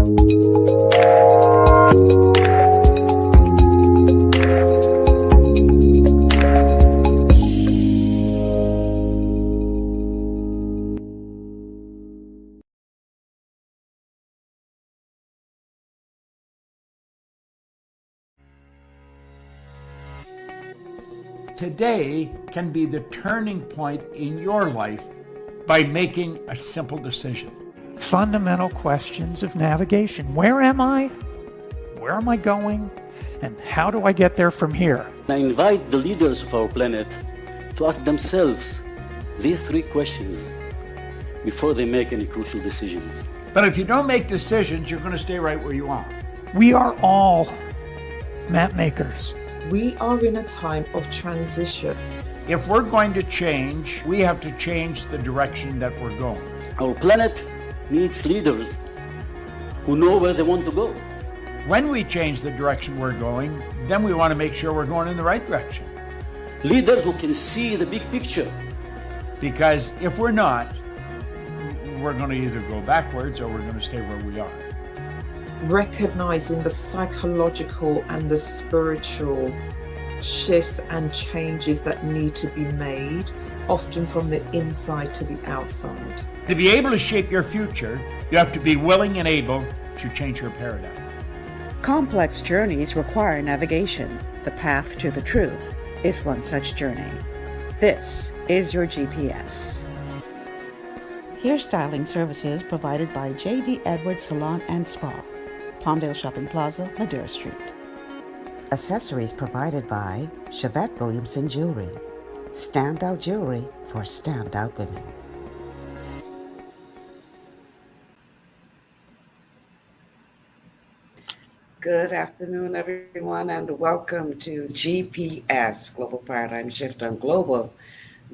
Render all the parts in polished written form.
Today can be the turning point in your life by making a simple decision. Fundamental questions of navigation. Where am I? Where am I going? And how do I get there from here? I invite the leaders of our planet to ask themselves these three questions before they make any crucial decisions. But if you don't make decisions, you're going to stay right where you are. We are all map makers. We are in a time of transition. If we're going to change, we have to change the direction that we're going. Our planet needs leaders who know where they want to go. When we change the direction we're going, then we want to make sure we're going in the right direction. Leaders who can see the big picture. Because if we're not, we're going to either go backwards or we're going to stay where we are. Recognizing the psychological and the spiritual shifts and changes that need to be made, often from the inside to the outside. To be able to shape your future, you have to be willing and able to change your paradigm. Complex journeys require navigation. The path to the truth is one such journey. This is your GPS. Hairstyling services provided by J.D. Edwards Salon and Spa, Palmdale Shopping Plaza, Madera Street. Accessories provided by Chevette Williamson Jewelry. Standout jewelry for standout women. Good afternoon, everyone, and welcome to GPS, Global Paradigm Shift on Global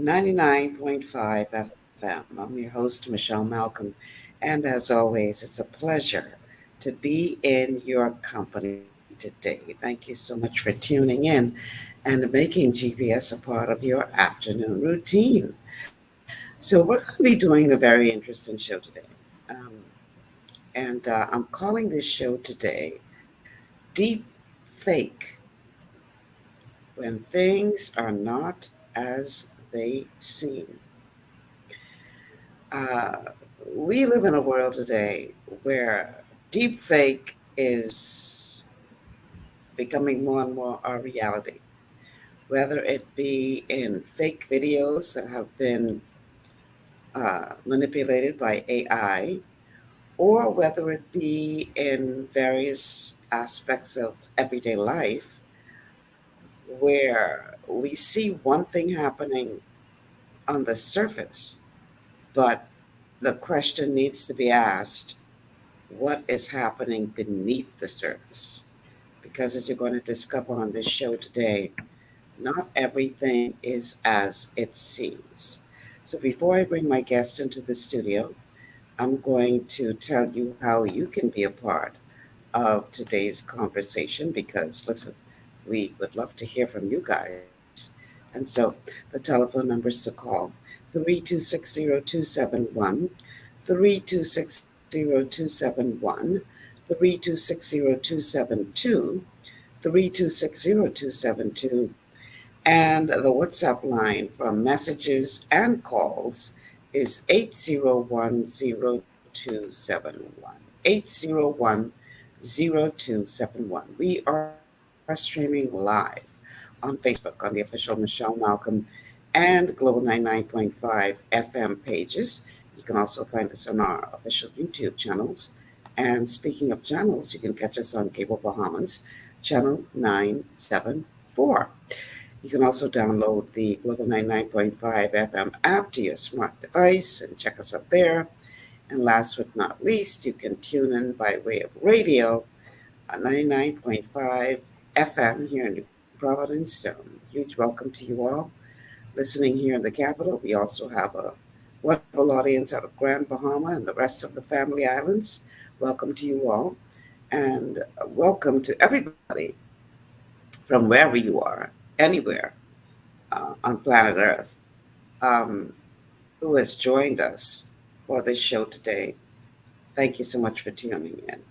99.5 FM. I'm your host, Michelle Malcolm, and as always, it's a pleasure to be in your company today. Thank you so much for tuning in and making GPS a part of your afternoon routine. So we're going to be doing a very interesting show today. I'm calling this show today Deepfake, when things are not as they seem. We live in a world today where deepfake is becoming more and more our reality, whether it be in fake videos that have been manipulated by AI, or whether it be in various aspects of everyday life where we see one thing happening on the surface, but the question needs to be asked, what is happening beneath the surface? Because as you're going to discover on this show today, not everything is as it seems. So before I bring my guest into the studio, I'm going to tell you how you can be a part of today's conversation, because listen, we would love to hear from you guys. And so the telephone numbers to call, 3260271, 3260271, 3260272, 3260272, and the WhatsApp line for messages and calls is 8010271. 8010271. We are streaming live on Facebook on the official Michelle Malcolm and Global 99.5 FM pages. You can also find us on our official YouTube channels. And speaking of channels, you can catch us on Cable Bahamas, channel 974. You can also download the Global 99.5 FM app to your smart device and check us out there. And last but not least, you can tune in by way of radio on 99.5 FM here in New Providence. So huge welcome to you all listening here in the capital. We also have a wonderful audience out of Grand Bahama and the rest of the family islands. Welcome to you all. And welcome to everybody from wherever you are, anywhere on planet Earth, who has joined us for this show today. Thank you so much for tuning in.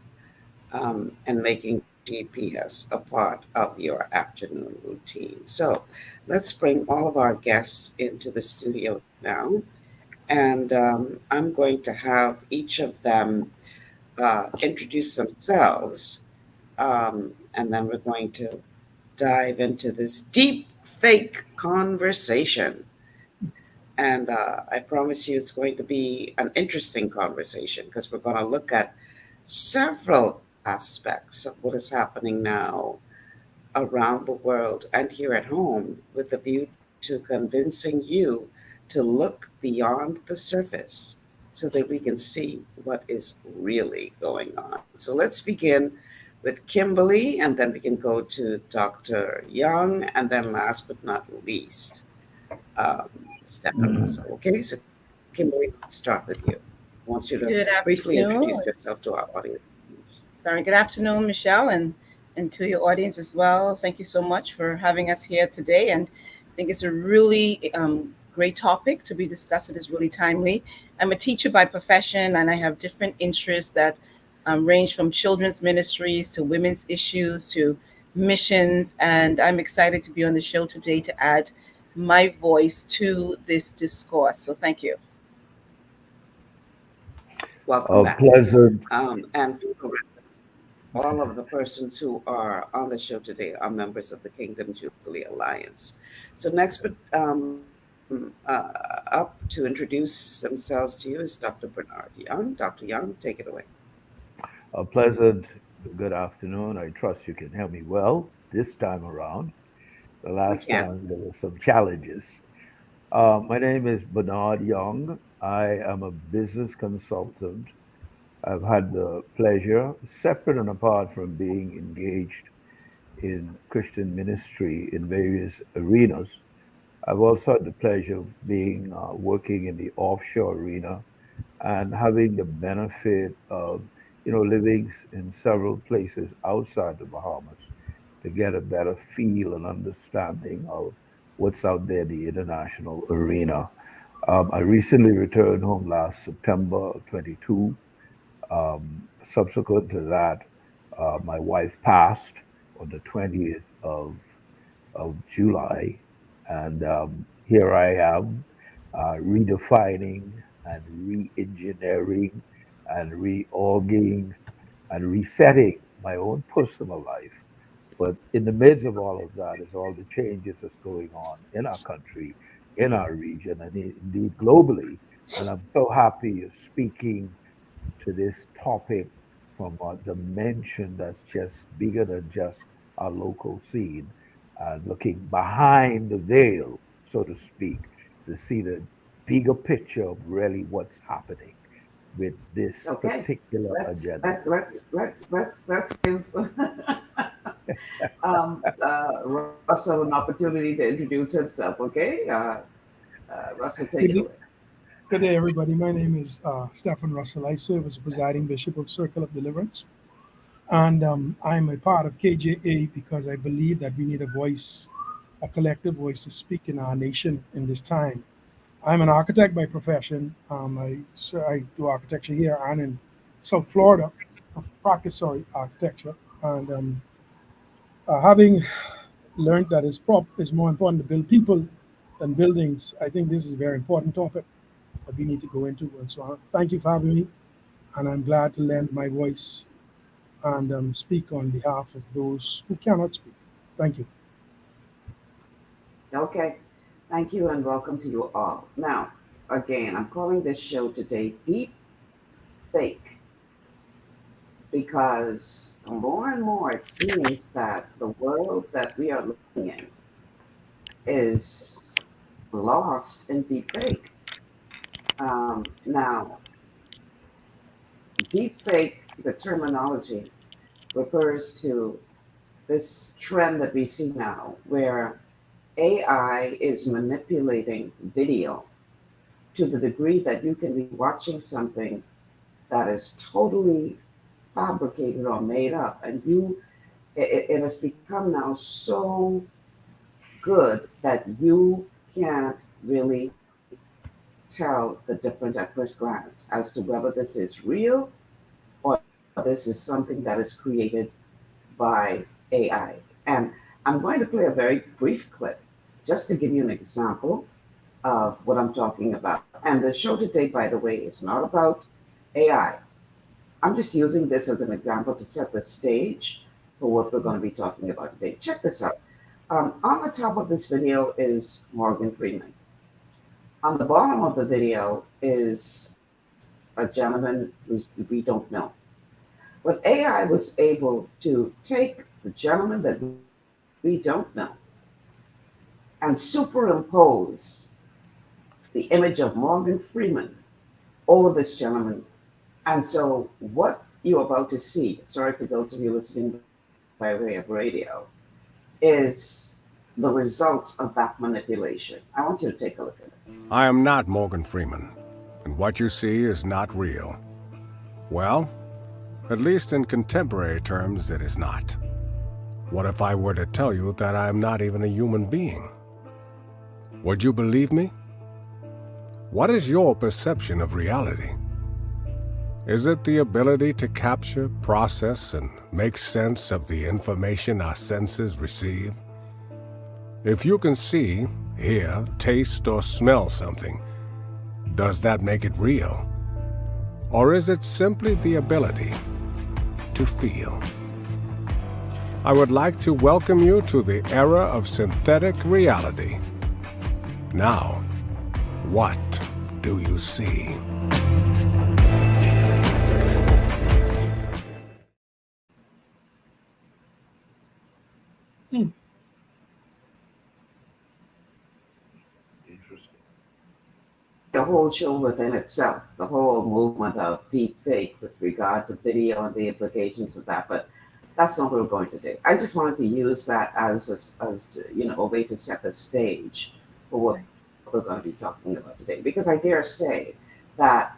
and making GPS a part of your afternoon routine. So let's bring all of our guests into the studio now. And I'm going to have each of them introduce themselves. And then we're going to dive into this deep fake conversation. And I promise you it's going to be an interesting conversation because we're going to look at several aspects of what is happening now around the world and here at home with the view to convincing you to look beyond the surface so that we can see what is really going on. So let's begin with Kimberly, and then we can go to Dr. Young, and then last but not least, um, Stefan Russell. Okay, so Kimberly, let's start with you. I want you to Good briefly afternoon. introduce yourself to our audience. Sorry, good afternoon, Michelle, and to your audience as well. Thank you so much for having us here today. And I think it's a really great topic to be discussed. It is really timely. I'm a teacher by profession, and I have different interests that range from children's ministries to women's issues to missions. And I'm excited to be on the show today to add my voice to this discourse. So thank you. Welcome back. Pleasant. And for the record, all of the persons who are on the show today are members of the Kingdom Jubilee Alliance. So next, but up to introduce themselves to you is Dr. Bernard Young. Dr. Young, take it away. A pleasant good afternoon. I trust you can hear me well this time around. The We last can. time there were some challenges. My name is Bernard Young. I am a business consultant. I've had the pleasure, separate and apart from being engaged in Christian ministry in various arenas, I've also had the pleasure of being working in the offshore arena and having the benefit of living in several places outside the Bahamas to get a better feel and understanding of what's out there in the international arena. I recently returned home last September of 22. Subsequent to that, my wife passed on the 20th of July, and here I am redefining and re-engineering and reorging and resetting my own personal life. But in the midst of all of that is all the changes that's going on in our country, in our region, and indeed globally. And I'm so happy you're speaking to this topic from a dimension that's just bigger than just our local scene, looking behind the veil, so to speak, to see the bigger picture of really what's happening with this Okay. particular Let's agenda. let's let's let's let's let's give Russell an opportunity to introduce himself. Okay, Russell, take Good it day, away. good day, everybody. My name is Stephen Russell. I serve as presiding bishop of Circle of Deliverance, and I'm a part of KJA because I believe that we need a voice, a collective voice to speak in our nation in this time. I'm an architect by profession. I do architecture here and in South Florida. I practice, architecture, and having learned that it's more important to build people than buildings. I think this is a very important topic that we need to go into. And so thank you for having me. And I'm glad to lend my voice and speak on behalf of those who cannot speak. Thank you. Okay, thank you and welcome to you all. Now, again, I'm calling this show today Deep Fake because more and more it seems that the world that we are living in is lost in deep fake. Now, deep fake, the terminology refers to this trend that we see now where AI is manipulating video to the degree that you can be watching something that is totally fabricated or made up, and it has become now so good that you can't really tell the difference at first glance as to whether this is real or this is something that is created by AI. And I'm going to play a very brief clip just to give you an example of what I'm talking about. And the show today, by the way, is not about AI. I'm just using this as an example to set the stage for what we're going to be talking about today. Check this out. On the top of this video is Morgan Freeman. On the bottom of the video is a gentleman who we don't know. But AI was able to take the gentleman that we don't know and superimpose the image of Morgan Freeman over this gentleman. And so what you're about to see, sorry for those of you listening by way of radio, is the results of that manipulation. I want you to take a look at this. I am not Morgan Freeman, and what you see is not real. Well, at least in contemporary terms, it is not. What if I were to tell you that I am not even a human being? Would you believe me? What is your perception of reality? Is it the ability to capture, process, and make sense of the information our senses receive? If you can see, hear, taste, or smell something, does that make it real? Or is it simply the ability to feel? I would like to welcome you to the era of synthetic reality. Now, what do you see? The whole show within itself, the whole movement of deepfake with regard to video and the implications of that, but that's not what we're going to do. I just wanted to use that as a way to set the stage for what we're going to be talking about today, because I dare say that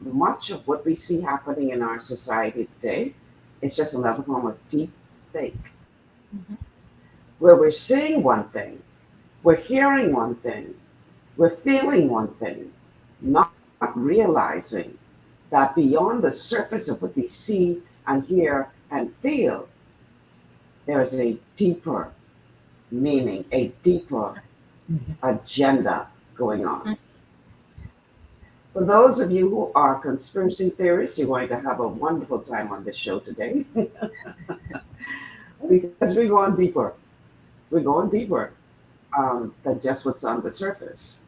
much of what we see happening in our society today is just another form of deepfake, where we're seeing one thing, we're hearing one thing, we're feeling one thing, not realizing that beyond the surface of what we see and hear and feel, there is a deeper meaning, a deeper agenda going on. For those of you who are conspiracy theorists, you're going to have a wonderful time on this show today because we're going deeper. We're going deeper than just what's on the surface.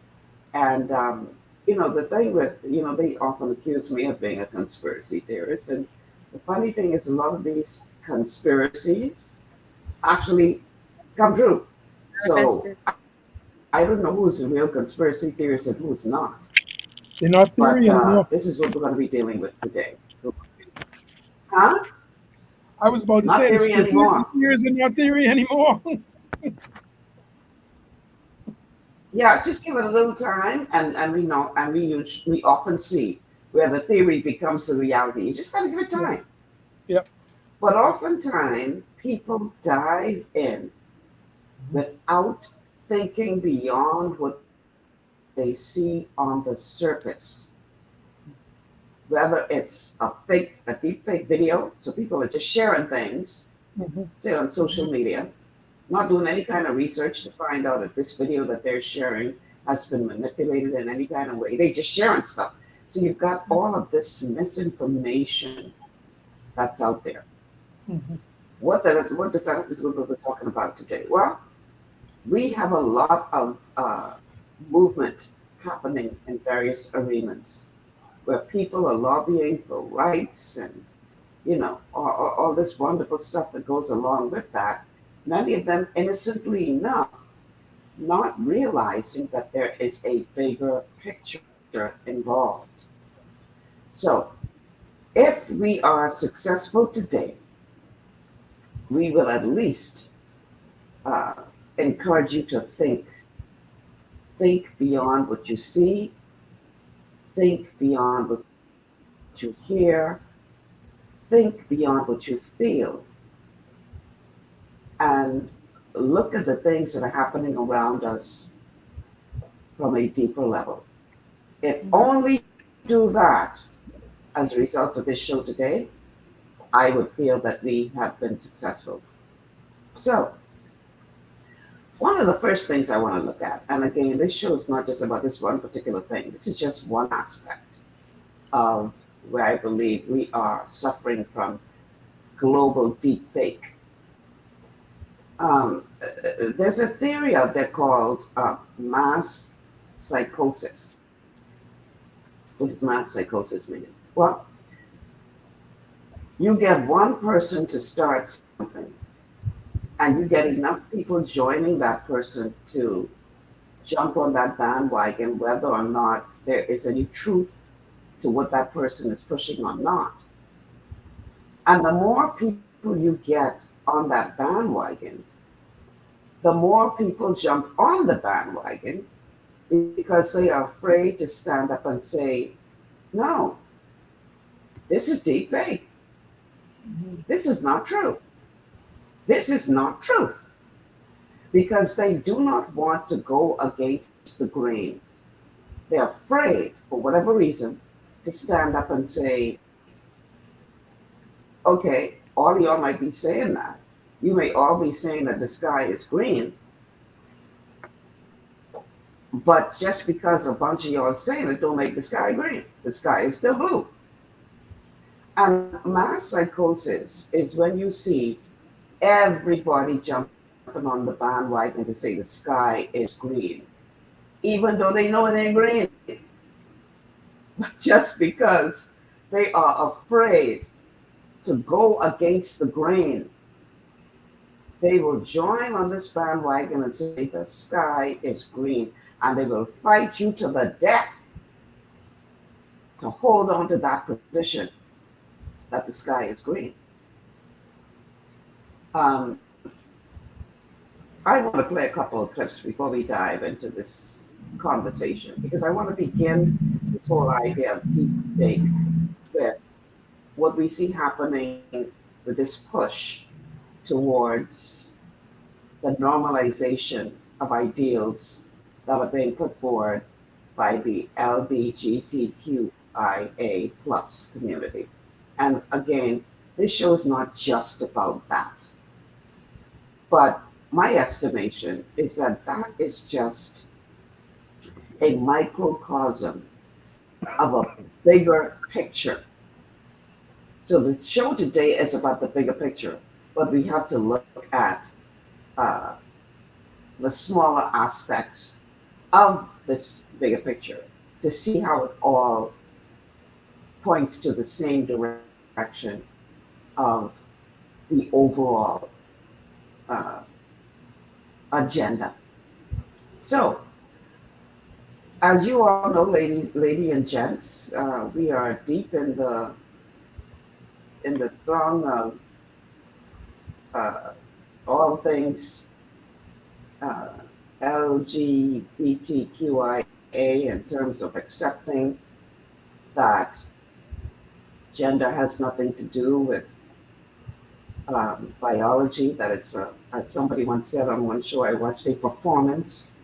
And, the thing with, they often accuse me of being a conspiracy theorist. And the funny thing is, a lot of these conspiracies actually come true. So I don't know who's a real conspiracy theorist and who's not. They're not theory anymore. This is what we're going to be dealing with today. Huh? I was about to Not say, theory anymore. Theories are not theory anymore. Yeah, just give it a little time, and we often see where the theory becomes the reality. You just got to give it time. Yep. But oftentimes people dive in without thinking beyond what they see on the surface. Whether it's a deep fake video, so people are just sharing things, say on social media, not doing any kind of research to find out if this video that they're sharing has been manipulated in any kind of way. They just sharing stuff. So you've got all of this misinformation that's out there. What does that have to do with what we're talking about today? Well, we have a lot of movement happening in various arenas where people are lobbying for rights and, all this wonderful stuff that goes along with that. Many of them innocently enough, not realizing that there is a bigger picture involved. So if we are successful today, we will at least encourage you to think beyond what you see, think beyond what you hear, think beyond what you feel, and look at the things that are happening around us from a deeper level. If only do that as a result of this show today, I would feel that we have been successful. So, one of the first things I want to look at, and again, this show is not just about this one particular thing, this is just one aspect of where I believe we are suffering from global deepfake. There's a theory out there called mass psychosis. What does mass psychosis mean? Well, you get one person to start something, and you get enough people joining that person to jump on that bandwagon, whether or not there is any truth to what that person is pushing or not. And the more people you get on that bandwagon, the more people jump on the bandwagon because they are afraid to stand up and say, no, this is deep fake. This is not true. This is not truth. Because they do not want to go against the grain. They're afraid, for whatever reason, to stand up and say, okay, all of y'all might be saying that. You may all be saying that the sky is green, but just because a bunch of y'all are saying it don't make the sky green. The sky is still blue. And mass psychosis is when you see everybody jumping on the bandwagon to say the sky is green, even though they know it ain't green. Just because they are afraid to go against the grain, they will join on this bandwagon and say the sky is green, and they will fight you to the death to hold on to that position that the sky is green. I want to play a couple of clips before we dive into this conversation, because I want to begin this whole idea of deepfake with what we see happening with this push towards the normalization of ideals that are being put forward by the LGBTQIA plus community. And again, this show is not just about that. But my estimation is that that is just a microcosm of a bigger picture. So the show today is about the bigger picture, but we have to look at the smaller aspects of this bigger picture to see how it all points to the same direction of the overall agenda. So, as you all know, lady and gents, we are deep in the throng of all things LGBTQIA in terms of accepting that gender has nothing to do with biology, that it's as somebody once said on one show I watched, a performance,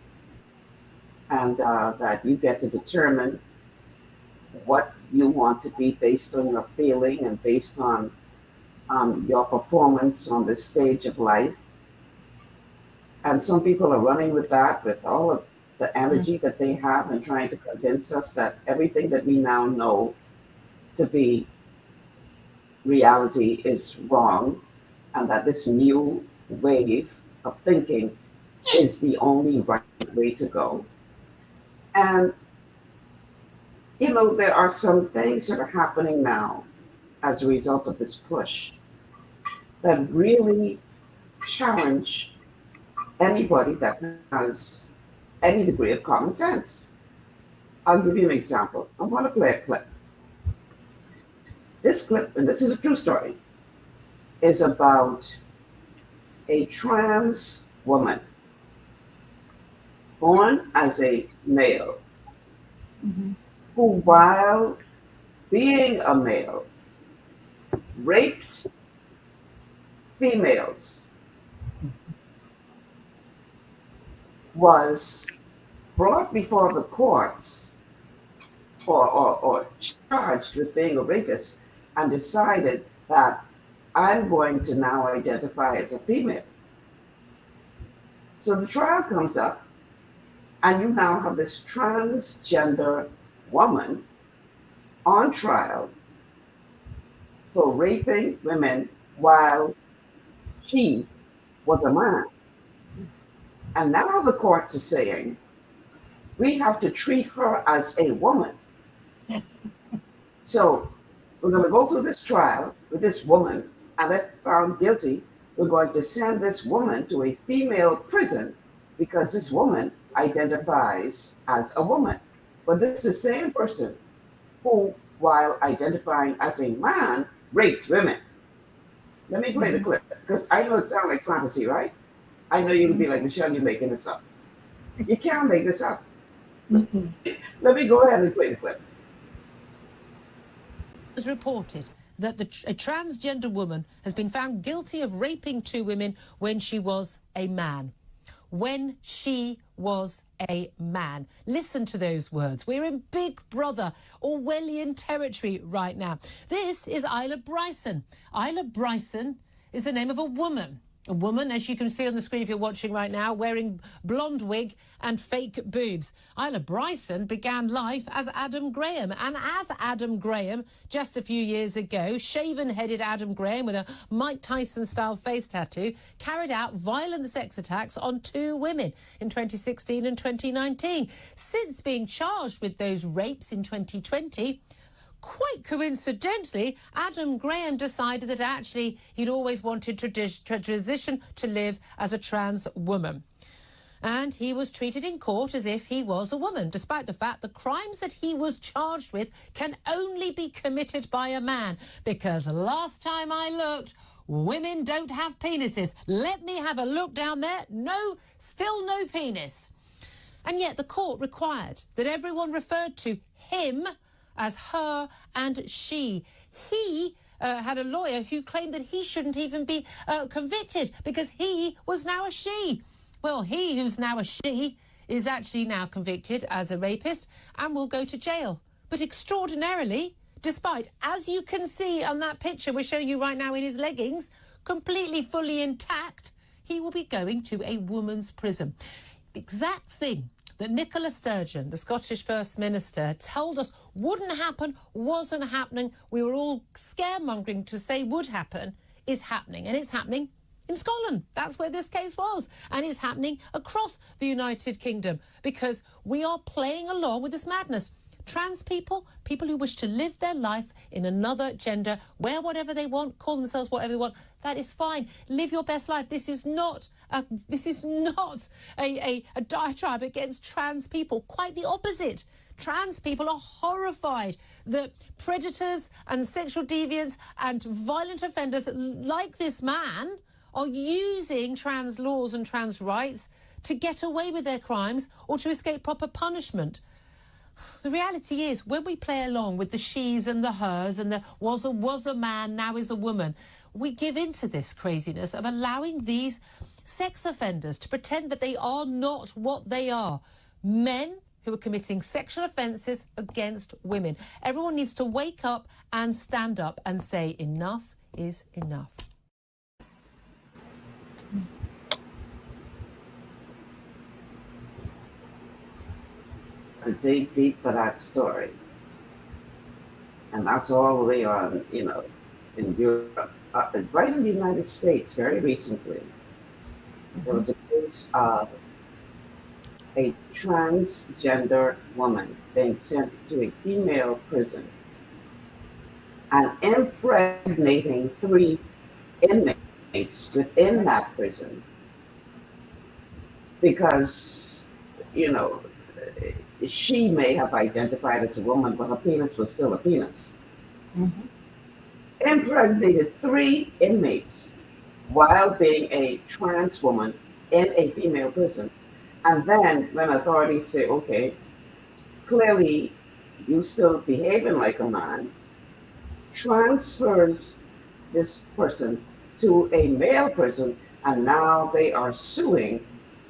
and that you get to determine what you want to be based on your feeling and based on your performance on this stage of life. And some people are running with that, with all of the energy that they have, and trying to convince us that everything that we now know to be reality is wrong, and that this new wave of thinking is the only right way to go. And, you know, there are some things that are happening now as a result of this push that really challenge anybody that has any degree of common sense. I'll give you an example. I want to play a clip. This clip, and this is a true story, is about a trans woman born as a male who, while being a male, raped females, was brought before the courts or charged with being a rapist, and decided that I'm going to now identify as a female. So the trial comes up, and you now have this transgender woman on trial for raping women while she was a man. And now the courts are saying we have to treat her as a woman. So we're going to go through this trial with this woman, and if found guilty, we're going to send this woman to a female prison because this woman identifies as a woman. But this is the same person who, while identifying as a man, raped women. Let me play the clip, because I know it sounds like fantasy, right? I know you'll be like, Michelle, you're making this up. You can't make this up. Let me go ahead and play the clip. It was reported that a transgender woman has been found guilty of raping 2 women when she was a man. When she was a man. Listen to those words. We're in Big Brother Orwellian territory right now. This is Isla Bryson. Isla Bryson is the name of a woman. A woman, as you can see on the screen if you're watching right now, wearing blonde wig and fake boobs. Isla Bryson began life as Adam Graham. And as Adam Graham, just a few years ago, shaven-headed Adam Graham with a Mike Tyson-style face tattoo, carried out violent sex attacks on 2 women in 2016 and 2019. Since being charged with those rapes in 2020... quite coincidentally, Adam Graham decided that actually he'd always wanted to transition to live as a trans woman. And he was treated in court as if he was a woman, despite the fact the crimes that he was charged with can only be committed by a man. Because last time I looked, women don't have penises. Let me have a look down there. No, still no penis. And yet the court required that everyone referred to him as her and she. He had a lawyer who claimed that he shouldn't even be convicted because he was now a she. Well, he who's now a she is actually now convicted as a rapist and will go to jail. But extraordinarily, despite, as you can see on that picture we're showing you right now in his leggings, completely fully intact, he will be going to a woman's prison. Exact thing that Nicola Sturgeon, the Scottish First Minister, told us wouldn't happen, wasn't happening, we were all scaremongering to say would happen, is happening. And it's happening in Scotland. That's where this case was. And it's happening across the United Kingdom because we are playing along with this madness. Trans people, people who wish to live their life in another gender, wear whatever they want, call themselves whatever they want, that is fine. Live your best life. This is not a diatribe against trans people. Quite the opposite. Trans people are horrified that predators and sexual deviants and violent offenders like this man are using trans laws and trans rights to get away with their crimes or to escape proper punishment. The reality is, when we play along with the she's and the hers and the was a man, now is a woman, we give into this craziness of allowing these sex offenders to pretend that they are not what they are. Men who are committing sexual offences against women. Everyone needs to wake up and stand up and say enough is enough. To dig deep for that story. And that's all the way on, in Europe. Right in the United States, very recently, there was a case of a transgender woman being sent to a female prison and impregnating 3 inmates within that prison because, she may have identified as a woman, but her penis was still a penis. Mm-hmm. Impregnated 3 inmates while being a trans woman in a female prison. And then when authorities say, okay, clearly you still behaving like a man, transfers this person to a male prison, and now they are suing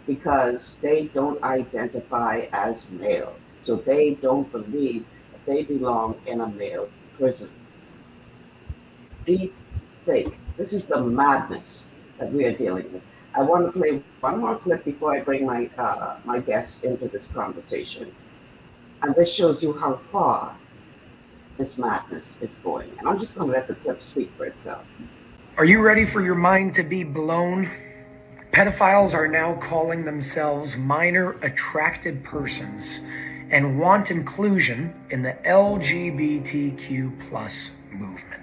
because they don't identify as male. So they don't believe that they belong in a male prison. Deepfake. This is the madness that we are dealing with. I want to play one more clip before I bring my guests into this conversation, and this shows you how far this madness is going. And I'm just going to let the clip speak for itself. Are you ready for your mind to be blown? Pedophiles are now calling themselves minor attracted persons and want inclusion in the LGBTQ plus movement.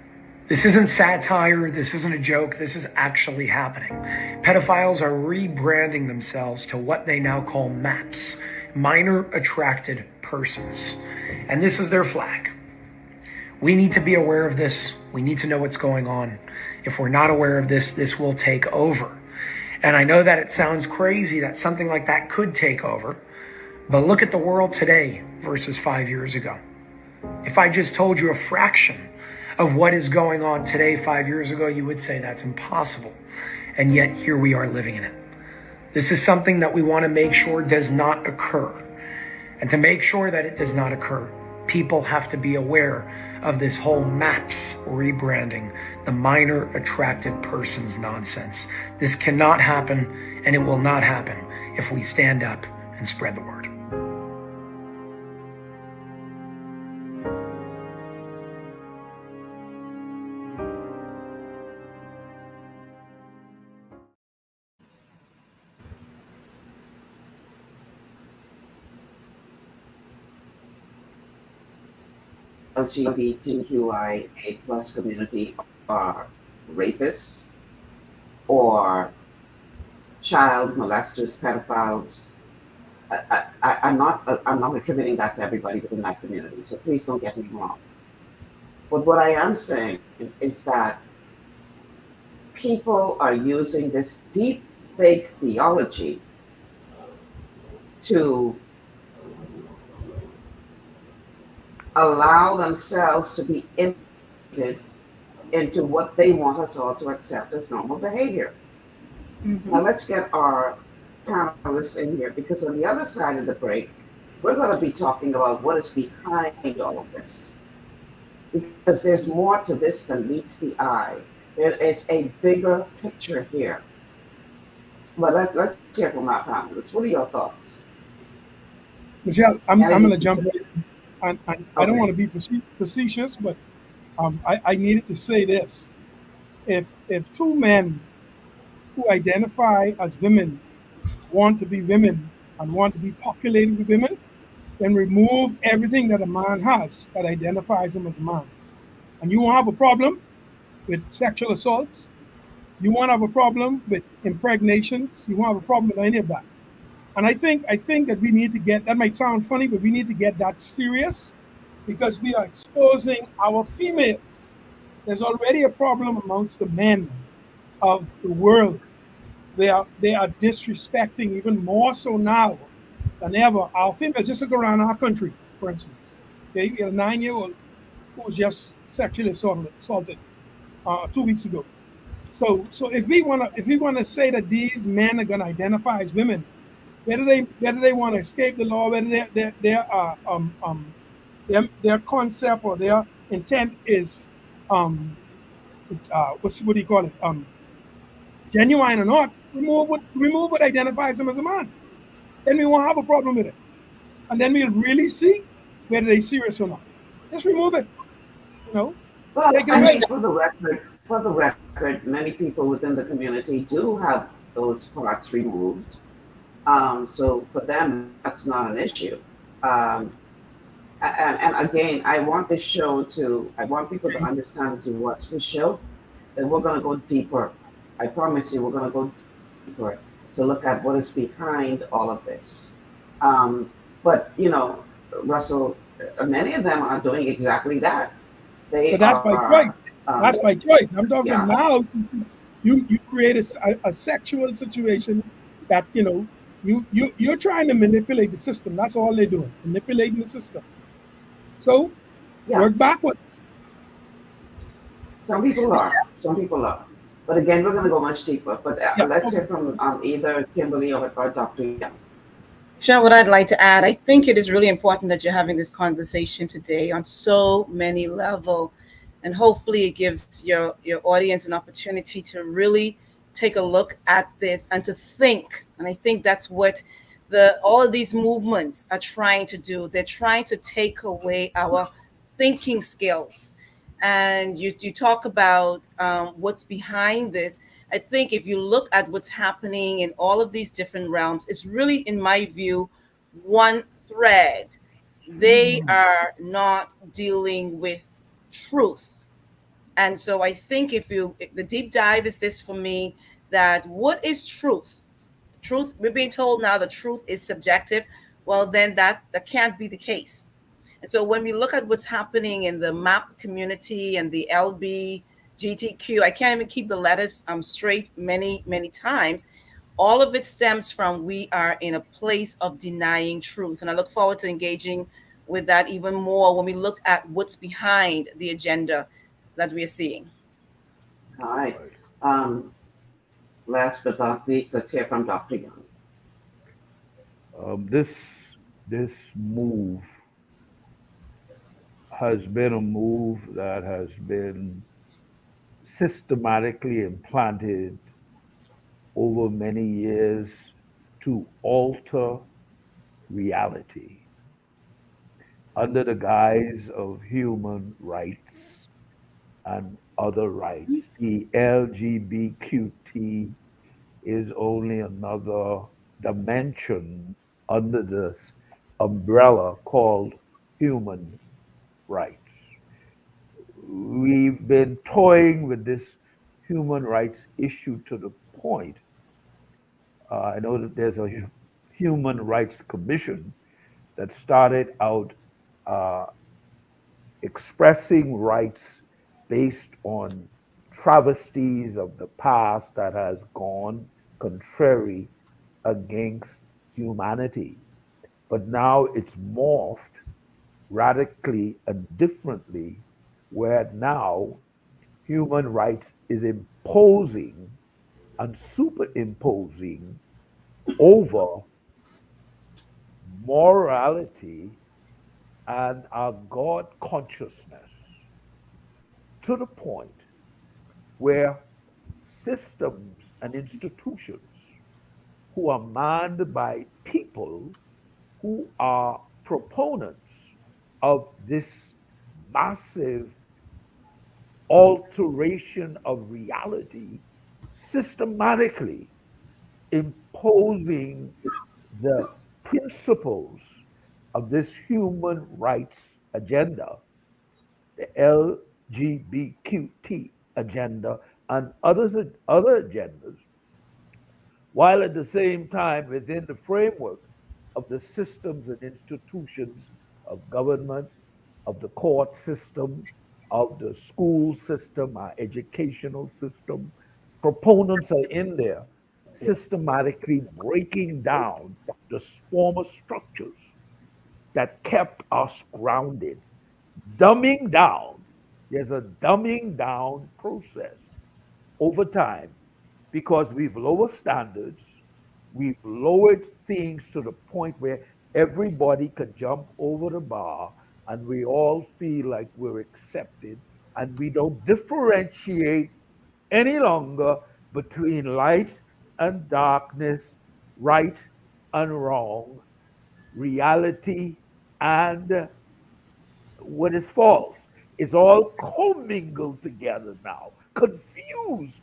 This isn't satire, this isn't a joke, this is actually happening. Pedophiles are rebranding themselves to what they now call MAPs, minor attracted persons. And this is their flag. We need to be aware of this. We need to know what's going on. If we're not aware of this, this will take over. And I know that it sounds crazy that something like that could take over, but look at the world today versus 5 years ago. If I just told you a fraction of what is going on today 5 years ago, you would say that's impossible. And yet here we are living in it. This is something that we want to make sure does not occur. And to make sure that it does not occur, people have to be aware of this whole MAPS rebranding, the minor attracted persons nonsense. This cannot happen, and it will not happen if we stand up and spread the word. LGBTQIA plus community are rapists or child molesters, pedophiles. I'm not attributing that to everybody within that community, so please don't get me wrong. But what I am saying is that people are using this deep fake theology to allow themselves to be integrated into what they want us all to accept as normal behavior. Mm-hmm. Now let's get our panelists in here, because on the other side of the break, we're going to be talking about what is behind all of this. Because there's more to this than meets the eye. There is a bigger picture here. But let's hear from our panelists. What are your thoughts? Michelle, I'm going to jump in. I don't want to be facetious, but I needed to say this. If two men who identify as women want to be women and want to be populated with women, then remove everything that a man has that identifies him as a man. And you won't have a problem with sexual assaults. You won't have a problem with impregnations. You won't have a problem with any of that. And I think that we need to get, that might sound funny, but we need to get that serious, because we are exposing our females. There's already a problem amongst the men of the world. They are disrespecting even more so now than ever our females. Just look around our country, for instance. Okay, we had a 9-year-old who was just sexually assaulted 2 weeks ago. So if we wanna say that these men are gonna identify as women, whether they want to escape the law, whether their concept or their intent is what do you call it, genuine or not, remove what identifies them as a man. Then we won't have a problem with it, and then we'll really see whether they're serious or not. Just remove it. Well, take it away. For the record, many people within the community do have those parts removed. So for them, that's not an issue. And again, I want people to understand as you watch the show that we're going to go deeper. I promise you, we're going to go deeper to look at what is behind all of this. But, Russell, many of them are doing exactly that. But that's by choice. That's by choice. I'm talking now. You create a sexual situation that, you're trying to manipulate the system. That's all they're doing, manipulating the system. So work backwards. Some people are. But again, we're going to go much deeper. But let's hear from either Kimberly or Dr. Young. Sean, what I'd like to add, I think it is really important that you're having this conversation today on so many levels. And hopefully it gives your audience an opportunity to really take a look at this and to think. And I think that's what the all of these movements are trying to do. They're trying to take away our thinking skills. And you talk about what's behind this. I think if you look at what's happening in all of these different realms, it's really, in my view, one thread. They are not dealing with truth. And so I think if the deep dive is this for me, that what is truth? Truth, we're being told now the truth is subjective. Well, then that can't be the case. And so when we look at what's happening in the MAP community and the LBGTQ, I can't even keep the letters straight many times. All of it stems from we are in a place of denying truth. And I look forward to engaging with that even more when we look at what's behind the agenda that we're seeing. All right. Last but not least, let's hear from Dr. Young. This move has been a move that has been systematically implanted over many years to alter reality under the guise of human rights and other rights. The LGBTQT is only another dimension under this umbrella called human rights. We've been toying with this human rights issue to the point. I know that there's a Human Rights Commission that started out uh, expressing rights based on travesties of the past that has gone contrary against humanity. But now it's morphed radically and differently, where now human rights is imposing and superimposing over morality and our God consciousness to the point where systems and institutions who are manned by people who are proponents of this massive alteration of reality systematically imposing the principles of this human rights agenda, the LGBTQ agenda, and other agendas, while at the same time within the framework of the systems and institutions of government, of the court system, of the school system, our educational system. Proponents are in there systematically breaking down the former structures that kept us grounded, dumbing down. There's a dumbing down process over time because we've lowered standards, we've lowered things to the point where everybody could jump over the bar and we all feel like we're accepted and we don't differentiate any longer between light and darkness, right and wrong, reality and what is false. It's all commingled together now, confused.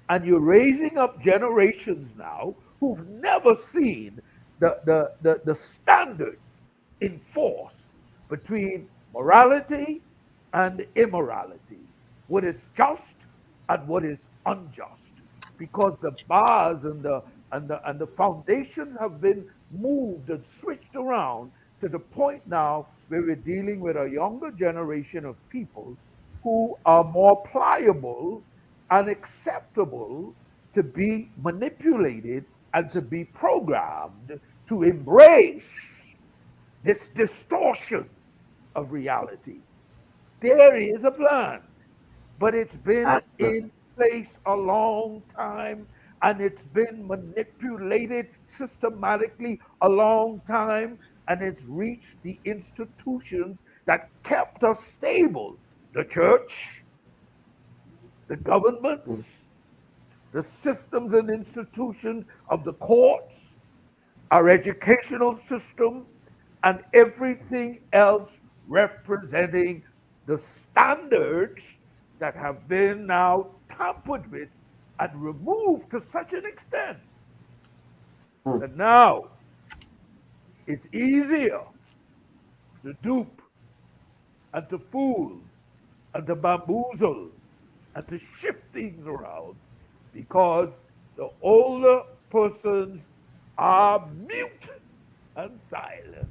And you're raising up generations now who've never seen the standard enforced between morality and immorality, what is just and what is unjust, because the bars and the foundations have been moved and switched around to the point now where we're dealing with a younger generation of people who are more pliable and acceptable to be manipulated and to be programmed to embrace this distortion of reality. There is a plan, but it's been Absolutely. in place a long time and it's been manipulated systematically a long time and it's reached the institutions that kept us stable, the church, the governments, the systems and institutions of the courts, our educational system, and everything else representing the standards that have been now tampered with and removed to such an extent that now it's easier to dupe and to fool and to bamboozle and to shift things around because the older persons are mute and silent.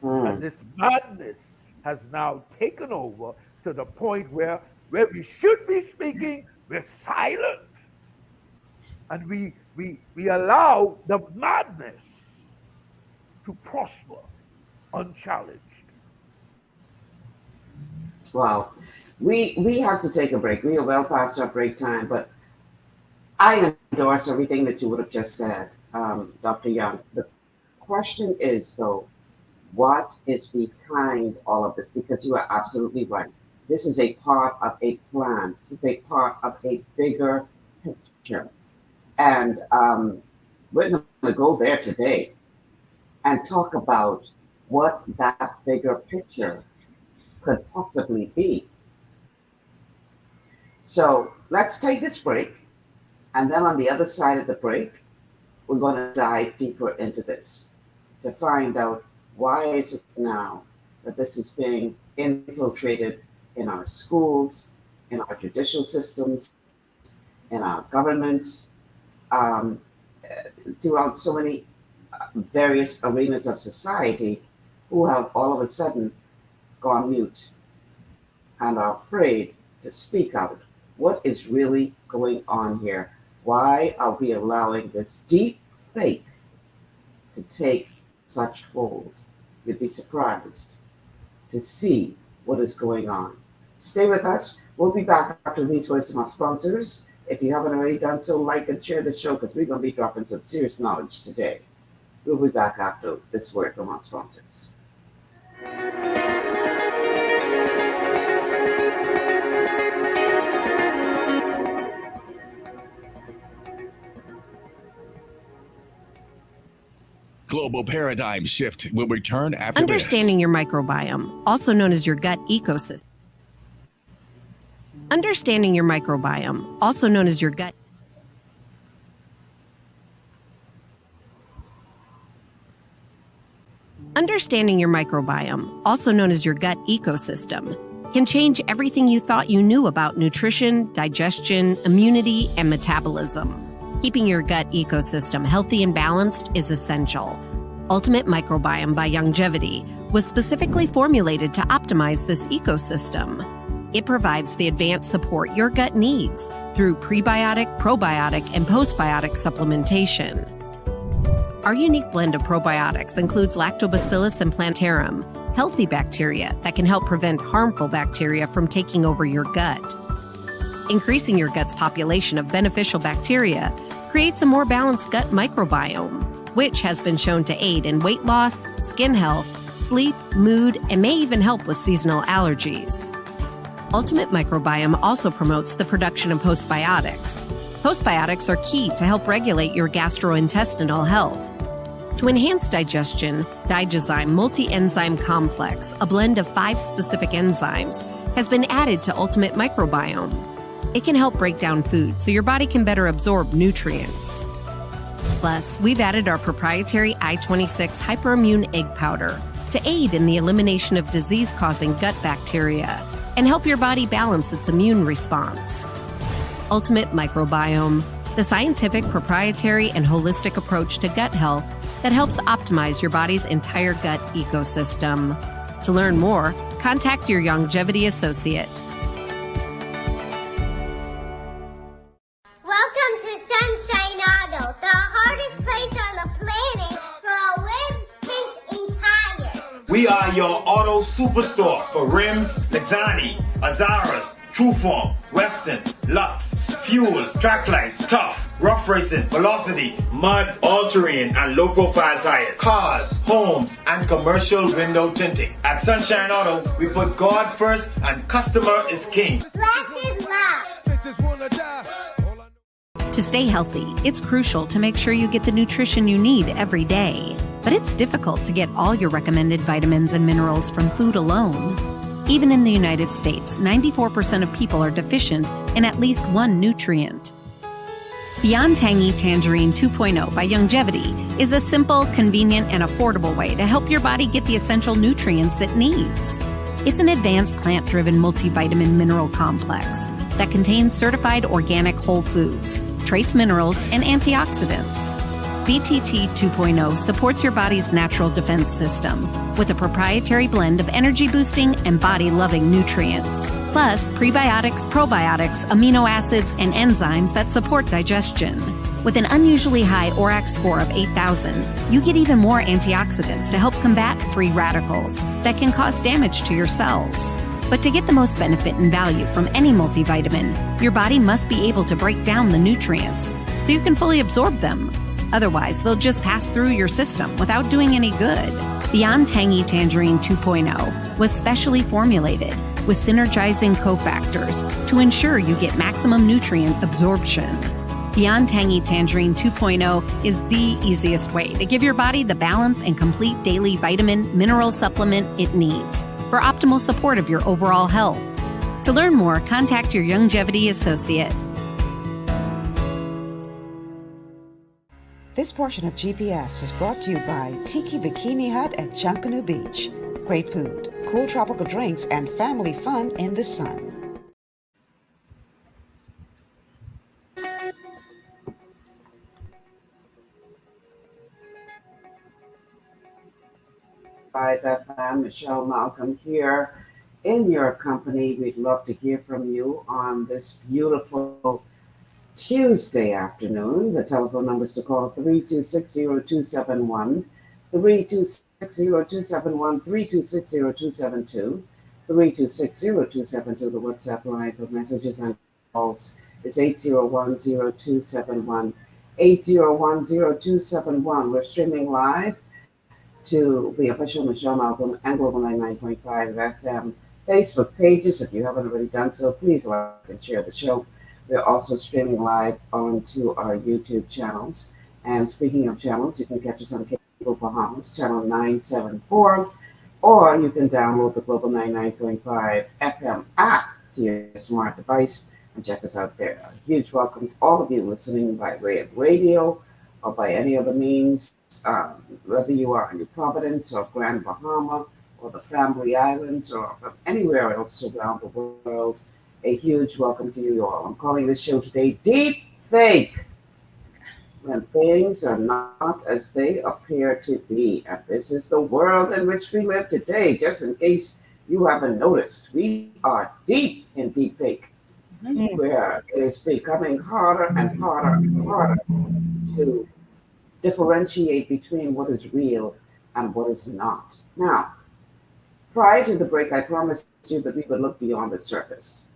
And this madness has now taken over to the point where we should be speaking, we're silent. And we allow the madness to prosper unchallenged. Wow. We have to take a break. We are well past our break time, but I endorse everything that you would have just said, Dr. Young. The question is, though, what is behind all of this? Because you are absolutely right. This is a part of a plan. This is a part of a bigger picture. And we're going to go there today and talk about what that bigger picture could possibly be. So let's take this break. And then on the other side of the break, we're going to dive deeper into this to find out why is it now that this is being infiltrated in our schools, in our judicial systems, in our governments, throughout so many various arenas of society, who have all of a sudden gone mute and are afraid to speak out. What is really going on here? Why are we allowing this deep fake to take such hold? You'd be surprised to see what is going on. Stay with us. We'll be back after these words from our sponsors. If you haven't already done so, like and share the show because we're going to be dropping some serious knowledge today. We'll be back after this word from our sponsors. Global Paradigm Shift will return after Understanding your microbiome, also known as your gut ecosystem. Understanding your microbiome, also known as your gut. Understanding your microbiome, also known as your gut ecosystem, can change everything you thought you knew about nutrition, digestion, immunity, and metabolism. Keeping your gut ecosystem healthy and balanced is essential. Ultimate Microbiome by Longevity was specifically formulated to optimize this ecosystem. It provides the advanced support your gut needs through prebiotic, probiotic, and postbiotic supplementation. Our unique blend of probiotics includes Lactobacillus and Plantarum, healthy bacteria that can help prevent harmful bacteria from taking over your gut. Increasing your gut's population of beneficial bacteria creates a more balanced gut microbiome, which has been shown to aid in weight loss, skin health, sleep, mood, and may even help with seasonal allergies. Ultimate Microbiome also promotes the production of postbiotics. Postbiotics are key to help regulate your gastrointestinal health. To enhance digestion, Digizyme Multi-Enzyme Complex, a blend of 5 specific enzymes, has been added to Ultimate Microbiome. It can help break down food so your body can better absorb nutrients. Plus, we've added our proprietary I-26 hyperimmune egg powder to aid in the elimination of disease-causing gut bacteria and help your body balance its immune response. Ultimate Microbiome, the scientific, proprietary, and holistic approach to gut health that helps optimize your body's entire gut ecosystem. To learn more, contact your Longevity associate. Welcome to Sunshine Auto, the hardest place on the planet for rims, tints, and tires. We are your auto superstore for rims, Lexani, Azaras, Trueform, Weston, Lux, Fuel, Tracklight, Tough, Rough Racing, Velocity, Mud, All-Terrain, and low-profile tires, cars, homes, and commercial window tinting. At Sunshine Auto, we put God first and customer is king. Last is love. To stay healthy, it's crucial to make sure you get the nutrition you need every day. But it's difficult to get all your recommended vitamins and minerals from food alone. Even in the United States, 94% of people are deficient in at least one nutrient. Beyond Tangy Tangerine 2.0 by Longevity is a simple, convenient, and affordable way to help your body get the essential nutrients it needs. It's an advanced plant-driven multivitamin mineral complex that contains certified organic whole foods, trace minerals, and antioxidants. BTT 2.0 supports your body's natural defense system with a proprietary blend of energy-boosting and body-loving nutrients, plus prebiotics, probiotics, amino acids, and enzymes that support digestion. With an unusually high ORAC score of 8,000, you get even more antioxidants to help combat free radicals that can cause damage to your cells. But to get the most benefit and value from any multivitamin, your body must be able to break down the nutrients so you can fully absorb them. Otherwise, they'll just pass through your system without doing any good. Beyond Tangy Tangerine 2.0 was specially formulated with synergizing cofactors to ensure you get maximum nutrient absorption. Beyond Tangy Tangerine 2.0 is the easiest way to give your body the balance and complete daily vitamin mineral supplement it needs for optimal support of your overall health. To learn more, contact your Longevity associate. This portion of GPS is brought to you by Tiki Bikini Hut at Junkanoo Beach. Great food, cool tropical drinks, and family fun in the sun. 5 FM, Michelle Malcolm here in your company. We'd love to hear from you on this beautiful Tuesday afternoon. The telephone numbers to call 3260271, 3260271, 3260272, 3260272. The WhatsApp line for messages and calls is 8010271, 8010271. We're streaming live to the official Michelle Malcolm and Global 99.5 FM Facebook pages. If you haven't already done so, please like and share the show. We're also streaming live onto our YouTube channels. And speaking of channels, you can catch us on Cable Bahamas, channel 974, or you can download the Global 99.5 FM app to your smart device and check us out there. A huge welcome to all of you listening by way of radio or by any other means, whether you are in New Providence or Grand Bahama or the Family Islands or from anywhere else around the world. A huge welcome to you all. I'm calling this show today Deepfake, when things are not as they appear to be. And this is the world in which we live today. Just in case you haven't noticed, we are deep in deepfake, where it is becoming harder and harder and harder to differentiate between what is real and what is not. Now, prior to the break, I promised you that we would look beyond the surface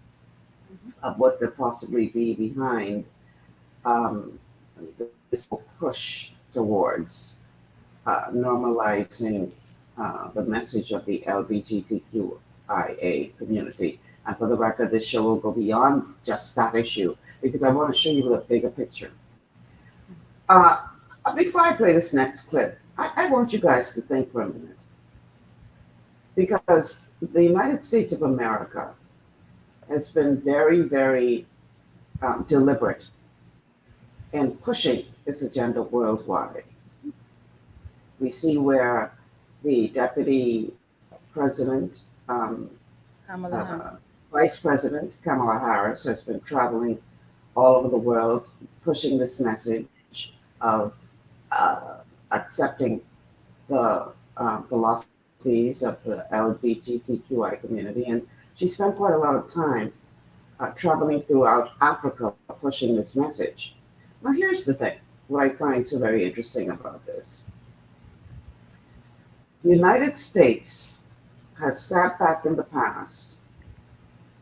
of what could possibly be behind this push towards normalizing the message of the LGBTQIA community. And for the record, this show will go beyond just that issue because I want to show you the bigger picture. Before I play this next clip, I want you guys to think for a minute, because the United States of America has been very, very deliberate in pushing this agenda worldwide. We see where the deputy president, Vice President Kamala Harris has been traveling all over the world, pushing this message of accepting the philosophies of the LGBTQI community. And she spent quite a lot of time traveling throughout Africa pushing this message. Now, here's the thing, what I find so very interesting about this. The United States has sat back in the past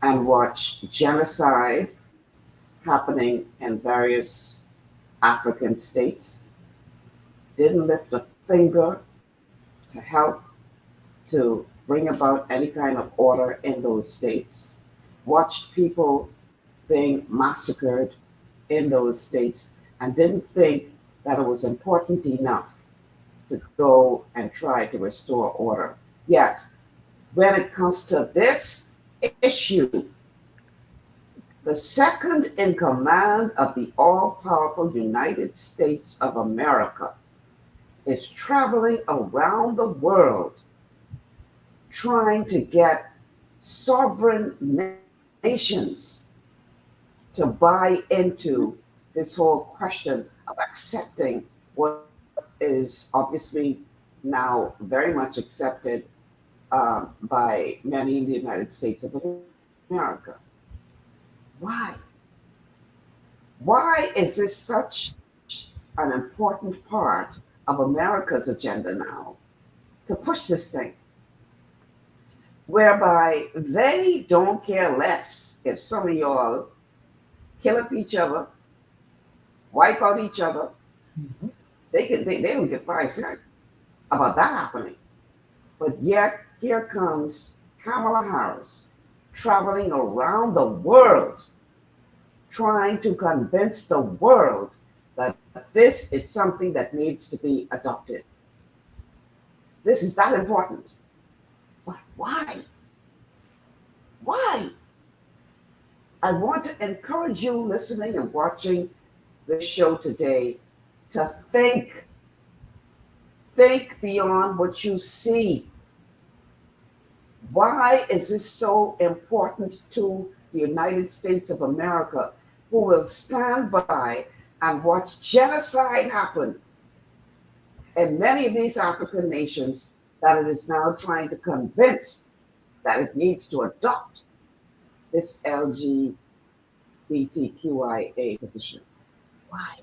and watched genocide happening in various African states, didn't lift a finger to help to bring about any kind of order in those states, watched people being massacred in those states and didn't think that it was important enough to go and try to restore order. Yet, when it comes to this issue, the second in command of the all-powerful United States of America is traveling around the world trying to get sovereign nations to buy into this whole question of accepting what is obviously now very much accepted by many in the United States of America. Why? Why is this such an important part of America's agenda now to push this thing? Whereby they don't care less if some of y'all kill up each other, wipe out each other. Mm-hmm. They don't get 5 cents about that happening. But yet, here comes Kamala Harris traveling around the world, trying to convince the world that this is something that needs to be adopted. This is that important. But why? Why? I want to encourage you listening and watching this show today to think beyond what you see. Why is this so important to the United States of America, who will stand by and watch genocide happen in many of these African nations that it is now trying to convince that it needs to adopt this LGBTQIA position? Why?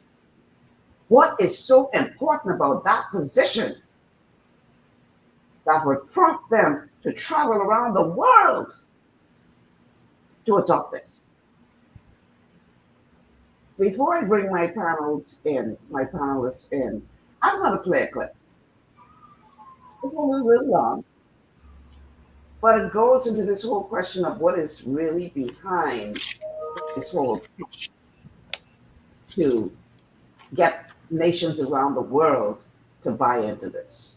What is so important about that position that would prompt them to travel around the world to adopt this? Before I bring my panelists in, I'm going to play a clip. This one is really long, but it goes into this whole question of what is really behind this whole push to get nations around the world to buy into this.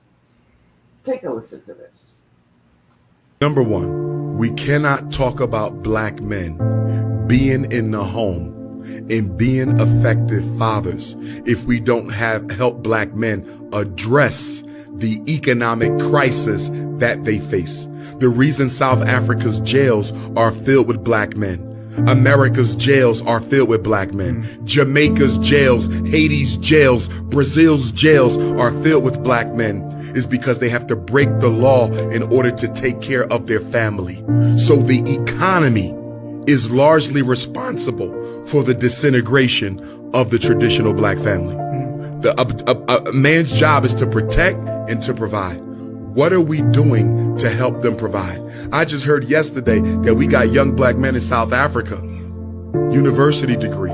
Take a listen to this. Number one, we cannot talk about Black men being in the home and being effective fathers if we don't help Black men address the economic crisis that they face. The reason South Africa's jails are filled with Black men, America's jails are filled with Black men, Jamaica's jails, Haiti's jails, Brazil's jails are filled with Black men, is because they have to break the law in order to take care of their family. So the economy is largely responsible for the disintegration of the traditional Black family. A man's job is to protect and to provide. What are we doing to help them provide? I just heard yesterday that we got young Black men in South Africa, university degree,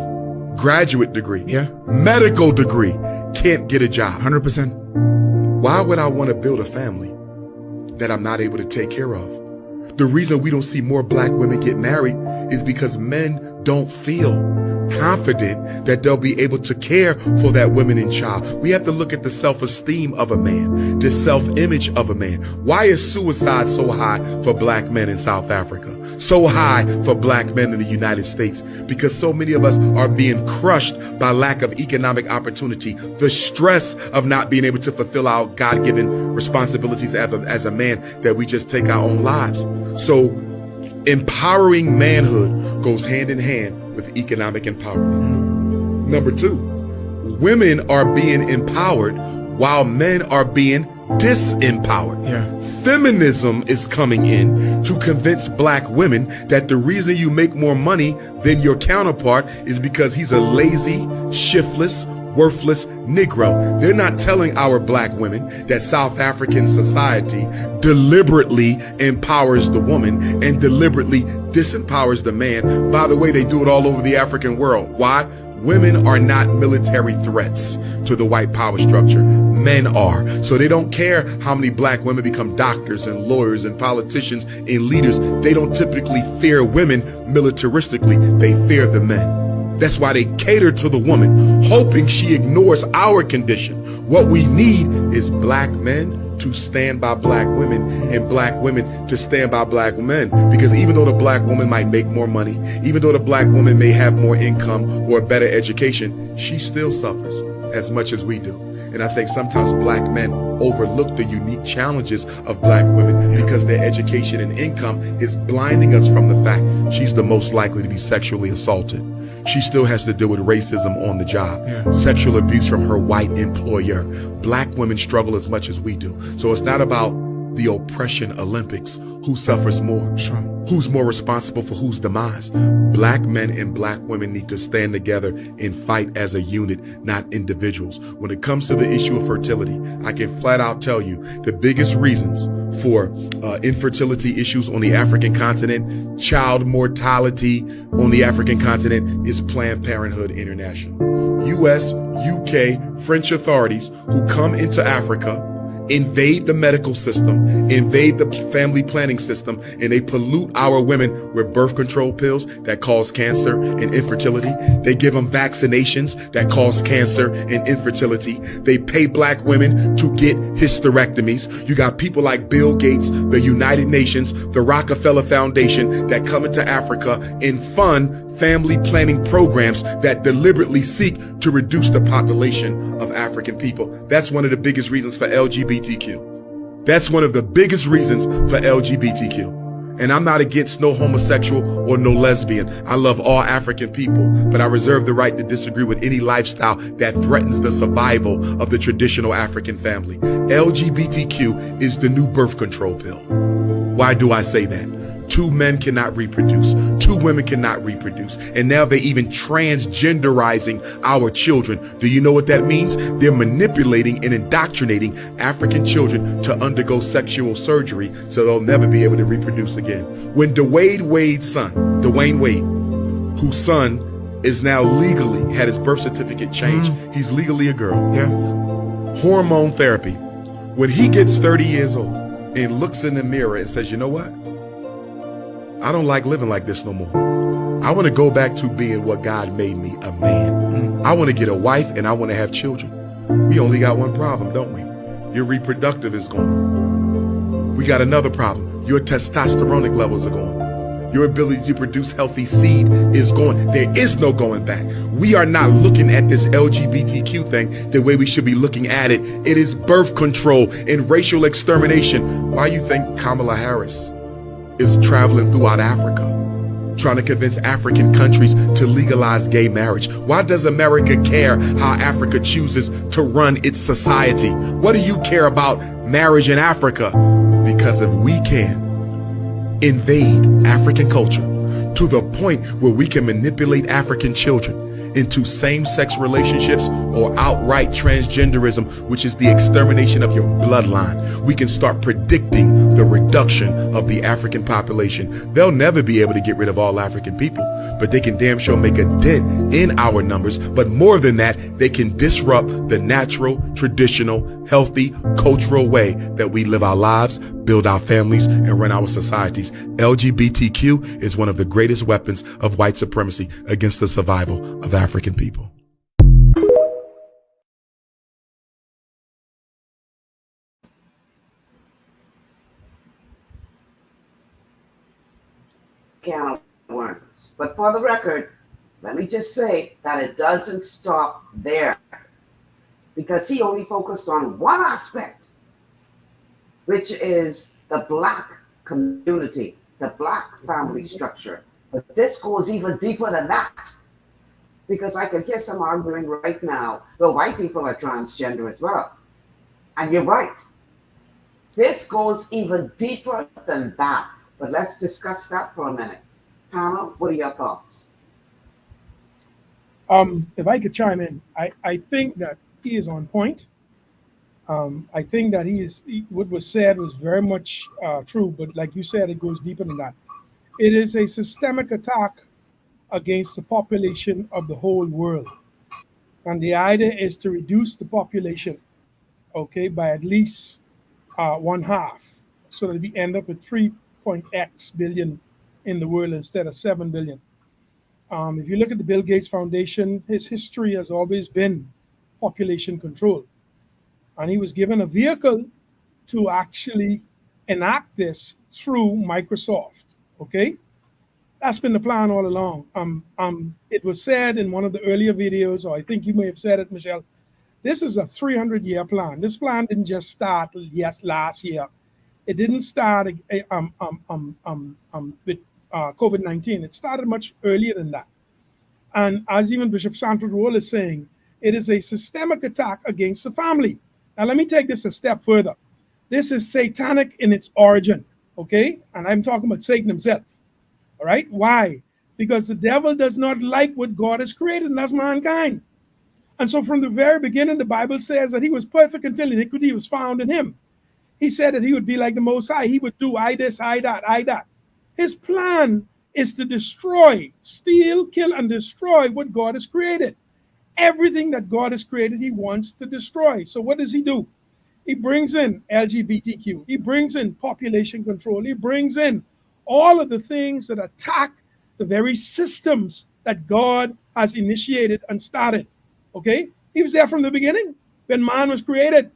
graduate degree, medical degree, can't get a job. 100%. Why would I want to build a family that I'm not able to take care of? The reason we don't see more Black women get married is because men don't feel confident that they'll be able to care for that woman and child. We have to look at the self-esteem of a man, the self-image of a man. Why is suicide so high for Black men in South Africa? So high for Black men in the United States? Because so many of us are being crushed by lack of economic opportunity, the stress of not being able to fulfill our God-given responsibilities as a man, that we just take our own lives. So empowering manhood goes hand in hand with economic empowerment. Number two, women are being empowered while men are being disempowered. Feminism is coming in to convince Black women that the reason you make more money than your counterpart is because he's a lazy, shiftless, worthless Negro. They're not telling our Black women that South African society deliberately empowers the woman and deliberately disempowers the man. By the way, they do it all over the African world. Why? Women are not military threats to the white power structure. Men are. So they don't care how many Black women become doctors and lawyers and politicians and leaders. They don't typically fear women militaristically. They fear the men. That's why they cater to the woman, hoping she ignores our condition. What we need is black men to stand by black women and black women to stand by black men. Because even though the black woman might make more money, even though the black woman may have more income or a better education, she still suffers as much as we do. And I think sometimes black men overlook the unique challenges of black women because their education and income is blinding us from the fact she's the most likely to be sexually assaulted. She still has to deal with racism on the job, sexual abuse from her white employer. Black women struggle as much as we do. So it's not about the oppression Olympics, who suffers more, who's more responsible for whose demise. Black men and black women need to stand together and fight as a unit, not individuals. When it comes to the issue of fertility, I can flat out tell you the biggest reasons for infertility issues on the African continent, child mortality on the African continent, is Planned Parenthood International. US, UK, French authorities who come into Africa, invade the medical system, invade the family planning system, and they pollute our women with birth control pills that cause cancer and infertility. They give them vaccinations that cause cancer and infertility. They pay black women to get hysterectomies. You got people like Bill Gates, the United Nations, the Rockefeller Foundation that come into Africa and fund family planning programs that deliberately seek to reduce the population of African people. That's one of the biggest reasons for LGBTQ. That's one of the biggest reasons for LGBTQ. And I'm not against no homosexual or no lesbian. I love all African people, but I reserve the right to disagree with any lifestyle that threatens the survival of the traditional African family. LGBTQ is the new birth control pill. Why do I say that? 2 men cannot reproduce. 2 women cannot reproduce. And now they're even transgenderizing our children. Do you know what that means? They're manipulating and indoctrinating African children to undergo sexual surgery so they'll never be able to reproduce again. When Dwayne Wade, whose son is now legally had his birth certificate changed, he's legally a girl. Hormone therapy. When he gets 30 years old and looks in the mirror and says, you know what? I don't like living like this no more. I want to go back to being what God made me, a man. I want to get a wife and I want to have children. We only got one problem, don't we? Your reproductive is gone. We got another problem. Your testosteronic levels are gone. Your ability to produce healthy seed is gone. There is no going back. We are not looking at this LGBTQ thing the way we should be looking at it. It is birth control and racial extermination. Why you think Kamala Harris is traveling throughout Africa, trying to convince African countries to legalize gay marriage? Why does America care how Africa chooses to run its society? What do you care about marriage in Africa? Because if we can invade African culture to the point where we can manipulate African children into same-sex relationships or outright transgenderism, which is the extermination of your bloodline, we can start predicting the reduction of the African population. They'll never be able to get rid of all African people, but they can damn sure make a dent in our numbers. But more than that, they can disrupt the natural, traditional, healthy, cultural way that we live our lives, build our families, and run our societies. LGBTQ is one of the greatest weapons of white supremacy against the survival of African people. Can of worms. But for the record, let me just say that it doesn't stop there, because he only focused on one aspect, which is the black community, the black family structure. But this goes even deeper than that, because I can hear some arguing right now, the white people are transgender as well. And you're right. This goes even deeper than that. But let's discuss that for a minute. Panel, what are your thoughts? If I could chime in, I think that he is on point. I think that what was said was very much true, but like you said, it goes deeper than that. It is a systemic attack against the population of the whole world. And the idea is to reduce the population, okay, by at least 1/2, so that we end up with 3.x billion in the world instead of 7 billion. If you look at the Bill Gates Foundation, his history has always been population control. And he was given a vehicle to actually enact this through Microsoft. Okay? That's been the plan all along. It was said in one of the earlier videos, or I think you may have said it, Michelle, this is a 300-year plan. This plan didn't just start last year. It didn't start with COVID-19. It started much earlier than that. And as even Bishop Sanford Roll is saying, it is a systemic attack against the family. Now, let me take this a step further. This is satanic in its origin, okay? And I'm talking about Satan himself, all right? Why? Because the devil does not like what God has created, and that's mankind. And so from the very beginning, the Bible says that he was perfect until iniquity was found in him. He said that he would be like the Most High. He would do I this, I that, I that. His plan is to destroy, steal, kill, and destroy what God has created. Everything that God has created, he wants to destroy. So what does he do? He brings in LGBTQ. He brings in population control. He brings in all of the things that attack the very systems that God has initiated and started. Okay? He was there from the beginning when man was created.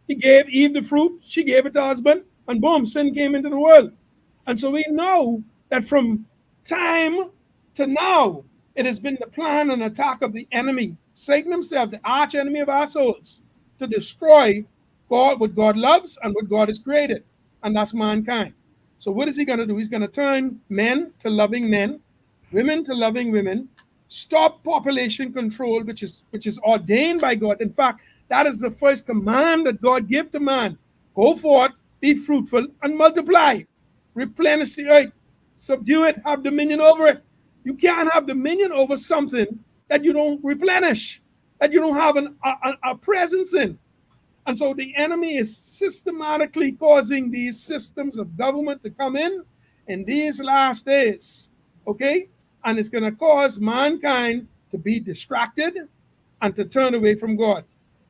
He gave Eve the fruit. She gave it to her husband. And boom, sin came into the world. And so we know that from time to now, it has been the plan and attack of the enemy, Satan himself, the arch enemy of our souls, to destroy God, what God loves and what God has created, and that's mankind. So what is he going to do? He's going to turn men to loving men, women to loving women, stop population control, which is ordained by God. In fact, that is the first command that God gave to man. Go forth, be fruitful, and multiply. Replenish the earth, subdue it, have dominion over it. You can't have dominion over something that you don't replenish, that you don't have a presence in. And so the enemy is systematically causing these systems of government to come in these last days, okay? And it's going to cause mankind to be distracted and to turn away from God.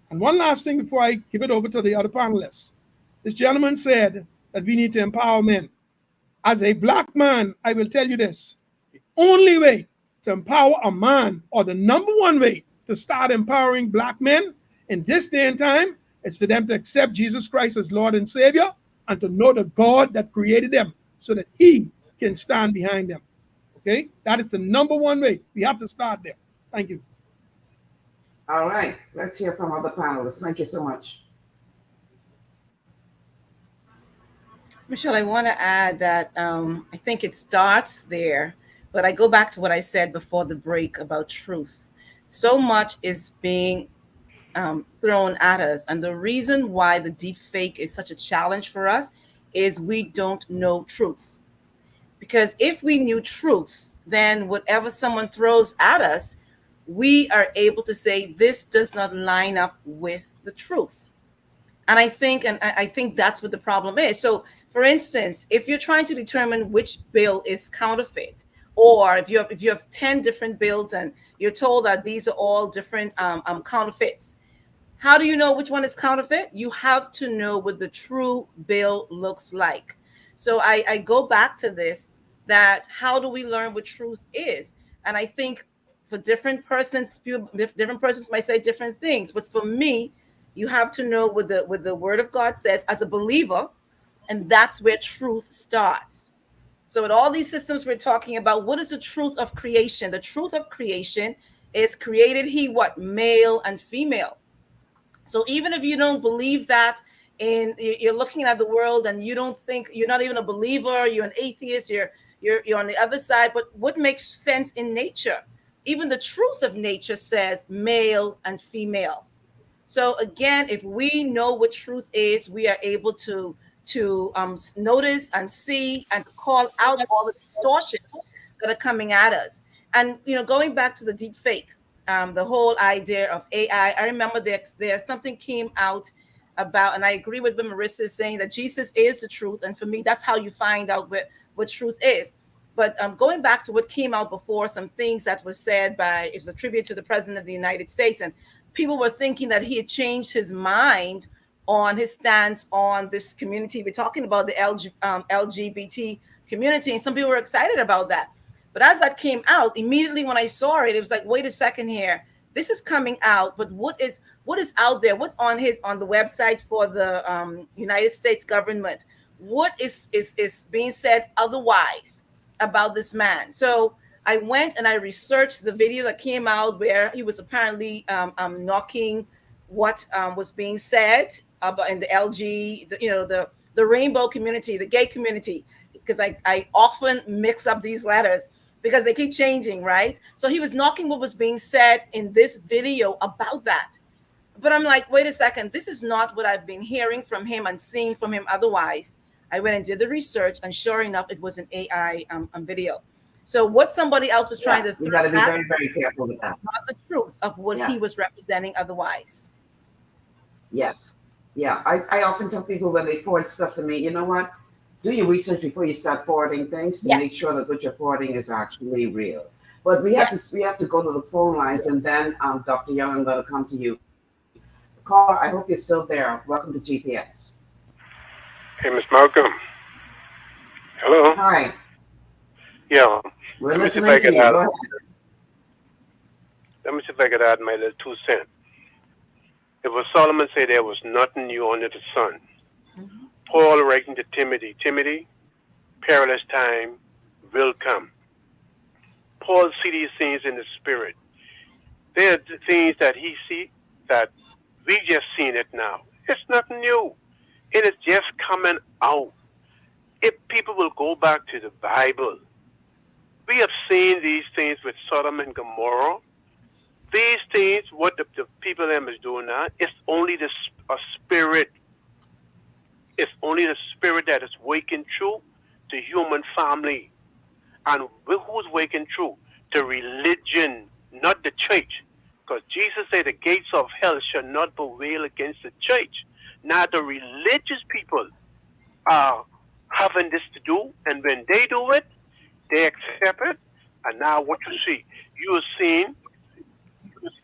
And one last thing before I give it over to the other panelists. This gentleman said that we need to empower men. As a black man, I will tell you this. The only way to empower a man, or the number one way to start empowering black men in this day and time, is for them to accept Jesus Christ as Lord and Savior and to know the God that created them so that he can stand behind them. Okay? That is the number one way. We have to start there. Thank you. All right. Let's hear from other panelists. Thank you so much. Michelle, I want to add that I think it starts there, but I go back to what I said before the break about truth. So much is being thrown at us. And the reason why the deep fake is such a challenge for us is we don't know truth. Because if we knew truth, then whatever someone throws at us, we are able to say, this does not line up with the truth. And I think that's what the problem is. So, for instance, if you're trying to determine which bill is counterfeit, or if you have 10 different bills and you're told that these are all different counterfeits, how do you know which one is counterfeit? You have to know what the true bill looks like. So I go back to this, that how do we learn what truth is? And I think for different persons might say different things. But for me, you have to know what the word of God says as a believer, and that's where truth starts. So in all these systems we're talking about, what is the truth of creation? The truth of creation is created he what? Male and female. So even if you don't believe that, and you're looking at the world and you don't think, you're not even a believer, you're an atheist, you're on the other side, but what makes sense in nature? Even the truth of nature says male and female. So again, if we know what truth is, we are able to notice and see and call out all the distortions that are coming at us. And going back to the deep fake, the whole idea of AI, I remember there something came out about, and I agree with what Marissa is saying, that Jesus is the truth. And for me, that's how you find out what truth is. But going back to what came out before, some things that were said it was a tribute to the President of the United States, and people were thinking that he had changed his mind on his stance on this community. We're talking about the LGBT community, and some people were excited about that. But as that came out, immediately when I saw it, it was like, wait a second here. This is coming out, but what is out there? What's on the website for the United States government? What is being said otherwise about this man? So I went and I researched the video that came out where he was apparently knocking what was being said about in the LG, the rainbow community, the gay community, because I often mix up these letters because they keep changing, right? So he was knocking what was being said in this video about that. But I'm like, wait a second, this is not what I've been hearing from him and seeing from him otherwise. I went and did the research, and sure enough, it was an AI video. So what somebody else was trying to you got to be at very, very careful with that. not the truth of what Yeah. he was representing otherwise. Yes. Yeah. I often tell people when they forward stuff to me, you know what? Do your research before you start forwarding things to make sure that what you're forwarding is actually real. But we have to go to the phone lines, and then Dr. Young, I'm going to come to you. Caller, I hope you're still there. Welcome to GPS. Hey, Miss Malcolm. Hello. Hi. Yeah. We're Let me see if listening I to can you. add. Go ahead. Let me see if I could add my little 2 cents. It was Solomon said there was nothing new under the sun. Paul writing to Timothy, Timothy, perilous time will come. Paul see these things in the spirit. There are things that he see that we just seen it now. It's nothing new. It is just coming out. If people will go back to the Bible, we have seen these things with Sodom and Gomorrah. These things, what the people them is doing now, it's only a spirit. It's only the spirit that is waking through the human family. And who's waking through? The religion, not the church. Because Jesus said the gates of hell shall not prevail against the church. Now the religious people are having this to do, and when they do it, they accept it. And now what you see, you are seeing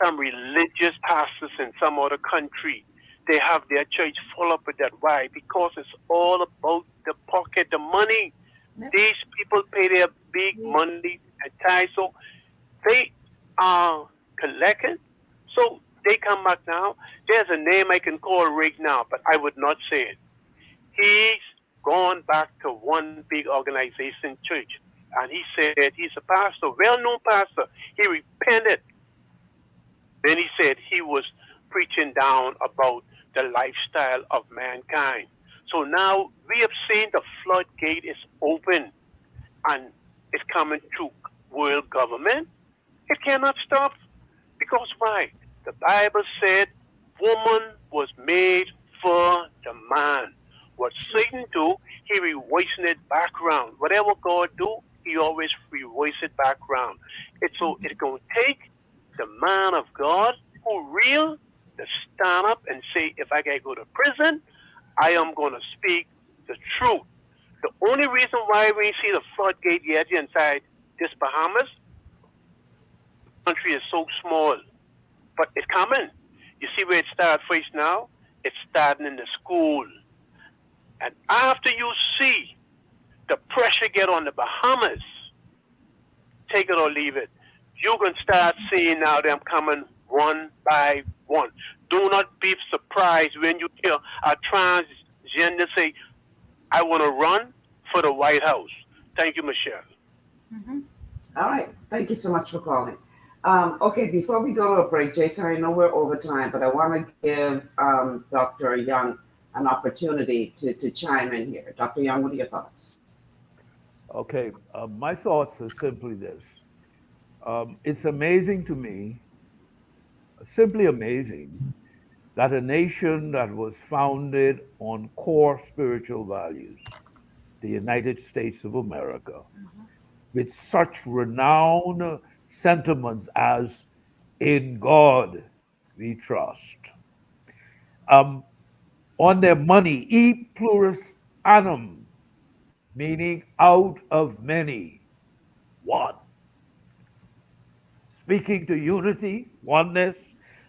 some religious pastors in some other country. They have their church full up with that. Why? Because it's all about the pocket, the money. These people pay their big money and tithes, so they are collecting. So they come back now. There's a name I can call right now, but I would not say it. He's gone back to one big organization church, and he said he's a pastor, well-known pastor. He repented. Then he said he was preaching down about the lifestyle of mankind. So now we have seen the floodgate is open, and it's coming to world government. It cannot stop. Because why? The Bible said woman was made for the man. What Satan do, he revoicing it back around. Whatever God do, he always revoice it back around. It's going to take the man of God who real to stand up and say, if I gotta go to prison, I am going to speak the truth. The only reason why we see the floodgate yet inside this Bahamas country is so small, but it's coming. You see where it started first now? It's starting in the school. And after you see the pressure get on the Bahamas, take it or leave it, you can start seeing now them coming one by one. Do not be surprised when you hear a transgender say, I want to run for the White House. Thank you, Michelle. Mm-hmm. All right. Thank you so much for calling. Okay, before we go to a break, Jason, I know we're over time, but I want to give Dr. Young an opportunity to chime in here. Dr. Young, what are your thoughts? Okay, my thoughts are simply this. It's amazing to me, simply amazing, that a nation that was founded on core spiritual values, the United States of America, with such renowned sentiments as in God we trust. On their money, e pluribus annum, meaning out of many, one. Speaking to unity, oneness,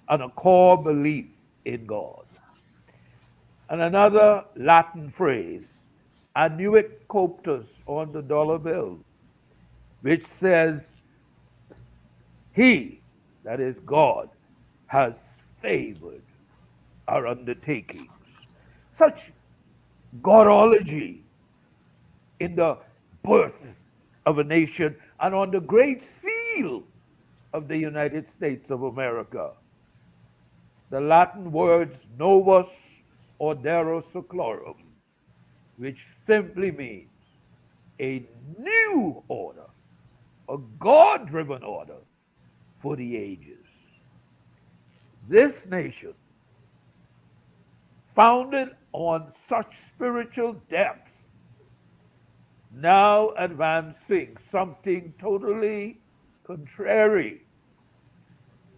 and a core belief in God. And another Latin phrase, annuit coptus on the dollar bill, which says, He, that is God, has favored our undertakings. Such Godology in the birth of a nation and on the great seal of the United States of America. The Latin words novus ordero seclorum, which simply means a new order, a God driven order for the ages. This nation, founded on such spiritual depth, now advancing something totally contrary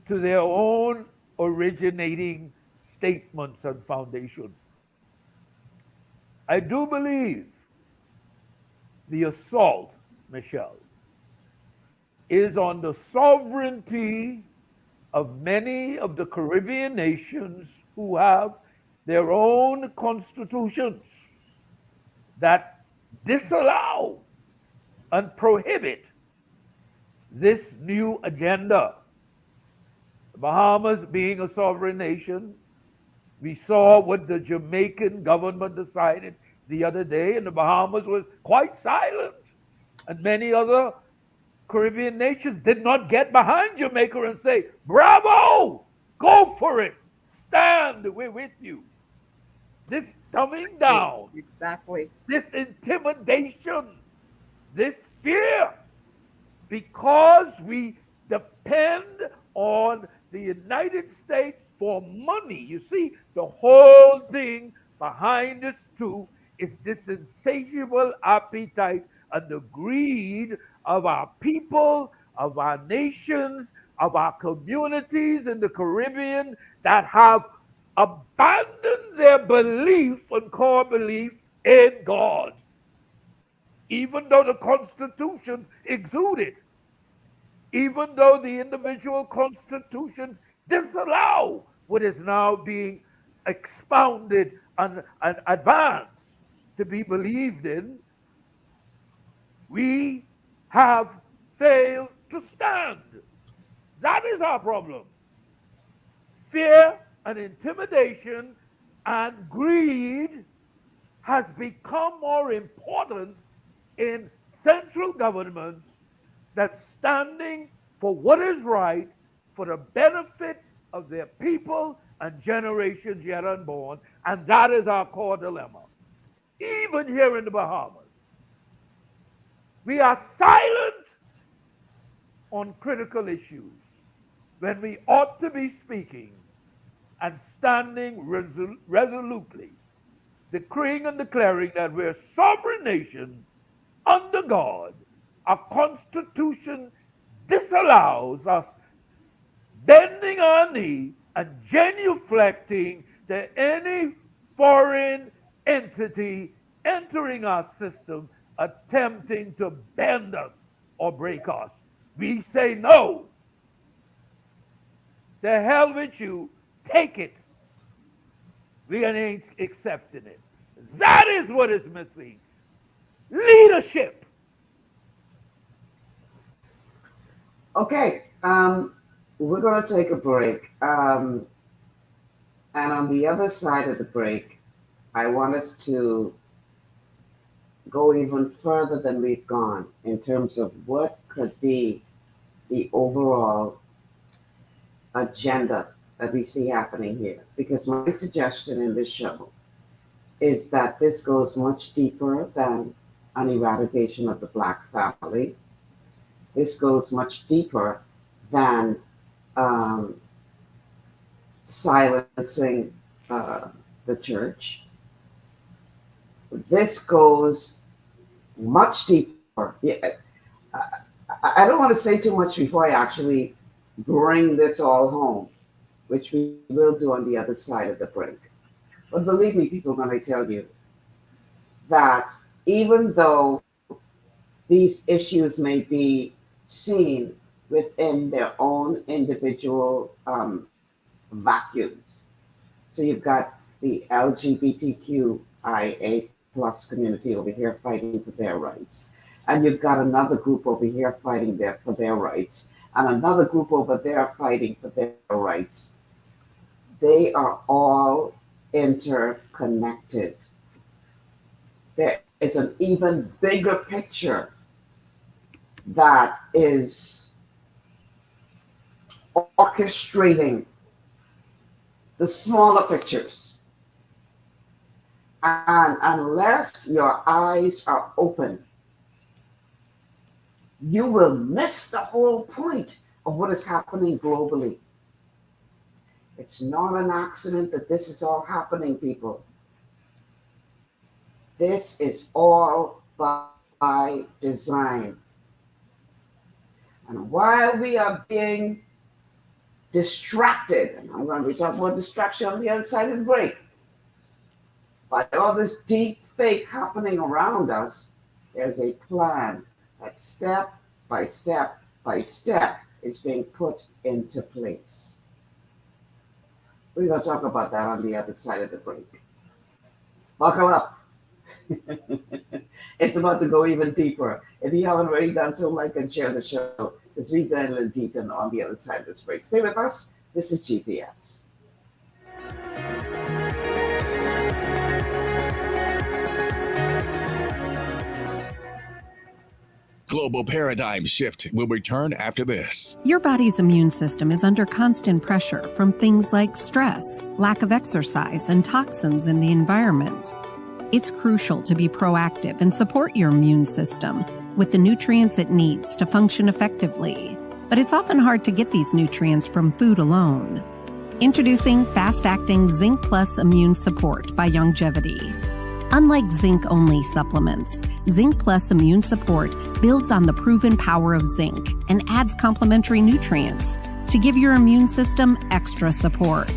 to their own originating statements and foundation. I do believe the assault, Michelle, is on the sovereignty of many of the Caribbean nations who have their own constitutions that disallow and prohibit this new agenda. The Bahamas being a sovereign nation, we saw what the Jamaican government decided the other day, and the Bahamas was quite silent. And many other Caribbean nations did not get behind Jamaica and say, bravo, go for it, stand, we're with you. This dumbing down, exactly, this intimidation, this fear, because we depend on the United States for money. You see, the whole thing behind this too is this insatiable appetite and the greed of our people, of our nations, of our communities in the Caribbean that have abandoned their belief and core belief in God, even though the constitutions exude it, even though the individual constitutions disallow what is now being expounded and advanced to be believed in. We have failed to stand. That is our problem. Fear and intimidation and greed has become more important in central governments than standing for what is right for the benefit of their people and generations yet unborn. And that is our core dilemma. Even here in the Bahamas, we are silent on critical issues when we ought to be speaking and standing resolutely, decreeing and declaring that we're a sovereign nation under God. Our Constitution disallows us bending our knee and genuflecting to any foreign entity entering our system, attempting to bend us or break us. We say no. The hell with you. Take it. We ain't accepting it. That is what is missing. Leadership. Okay, we're going to take a break. And on the other side of the break, I want us to go even further than we've gone in terms of what could be the overall agenda that we see happening here. Because my suggestion in this show is that this goes much deeper than an eradication of the Black family. This goes much deeper than silencing the church. This goes much deeper. Yeah, I don't want to say too much before I actually bring this all home, which we will do on the other side of the break. But believe me, people, when I tell you that even though these issues may be seen within their own individual vacuums. So you've got the LGBTQIA plus community over here fighting for their rights. And you've got another group over here fighting for their rights, and another group over there fighting for their rights. They are all interconnected. There is an even bigger picture that is orchestrating the smaller pictures. And unless your eyes are open, you will miss the whole point of what is happening globally. It's not an accident that this is all happening, people. This is all by design. And while we are being distracted, and I'm going to be talking about distraction on the other side of the break, by all this deep fake happening around us, there's a plan that step by step by step is being put into place. We're going to talk about that on the other side of the break. Buckle up. It's about to go even deeper. If you haven't already done so, like and share the show, because we're going a little deeper on the other side of this break. Stay with us. This is GPS. Global Paradigm Shift will return after this. Your body's immune system is under constant pressure from things like stress, lack of exercise, and toxins in the environment. It's crucial to be proactive and support your immune system with the nutrients it needs to function effectively. But it's often hard to get these nutrients from food alone. Introducing fast-acting Zinc Plus Immune Support by Longevity. Unlike zinc-only supplements, Zinc Plus Immune Support builds on the proven power of zinc and adds complementary nutrients to give your immune system extra support.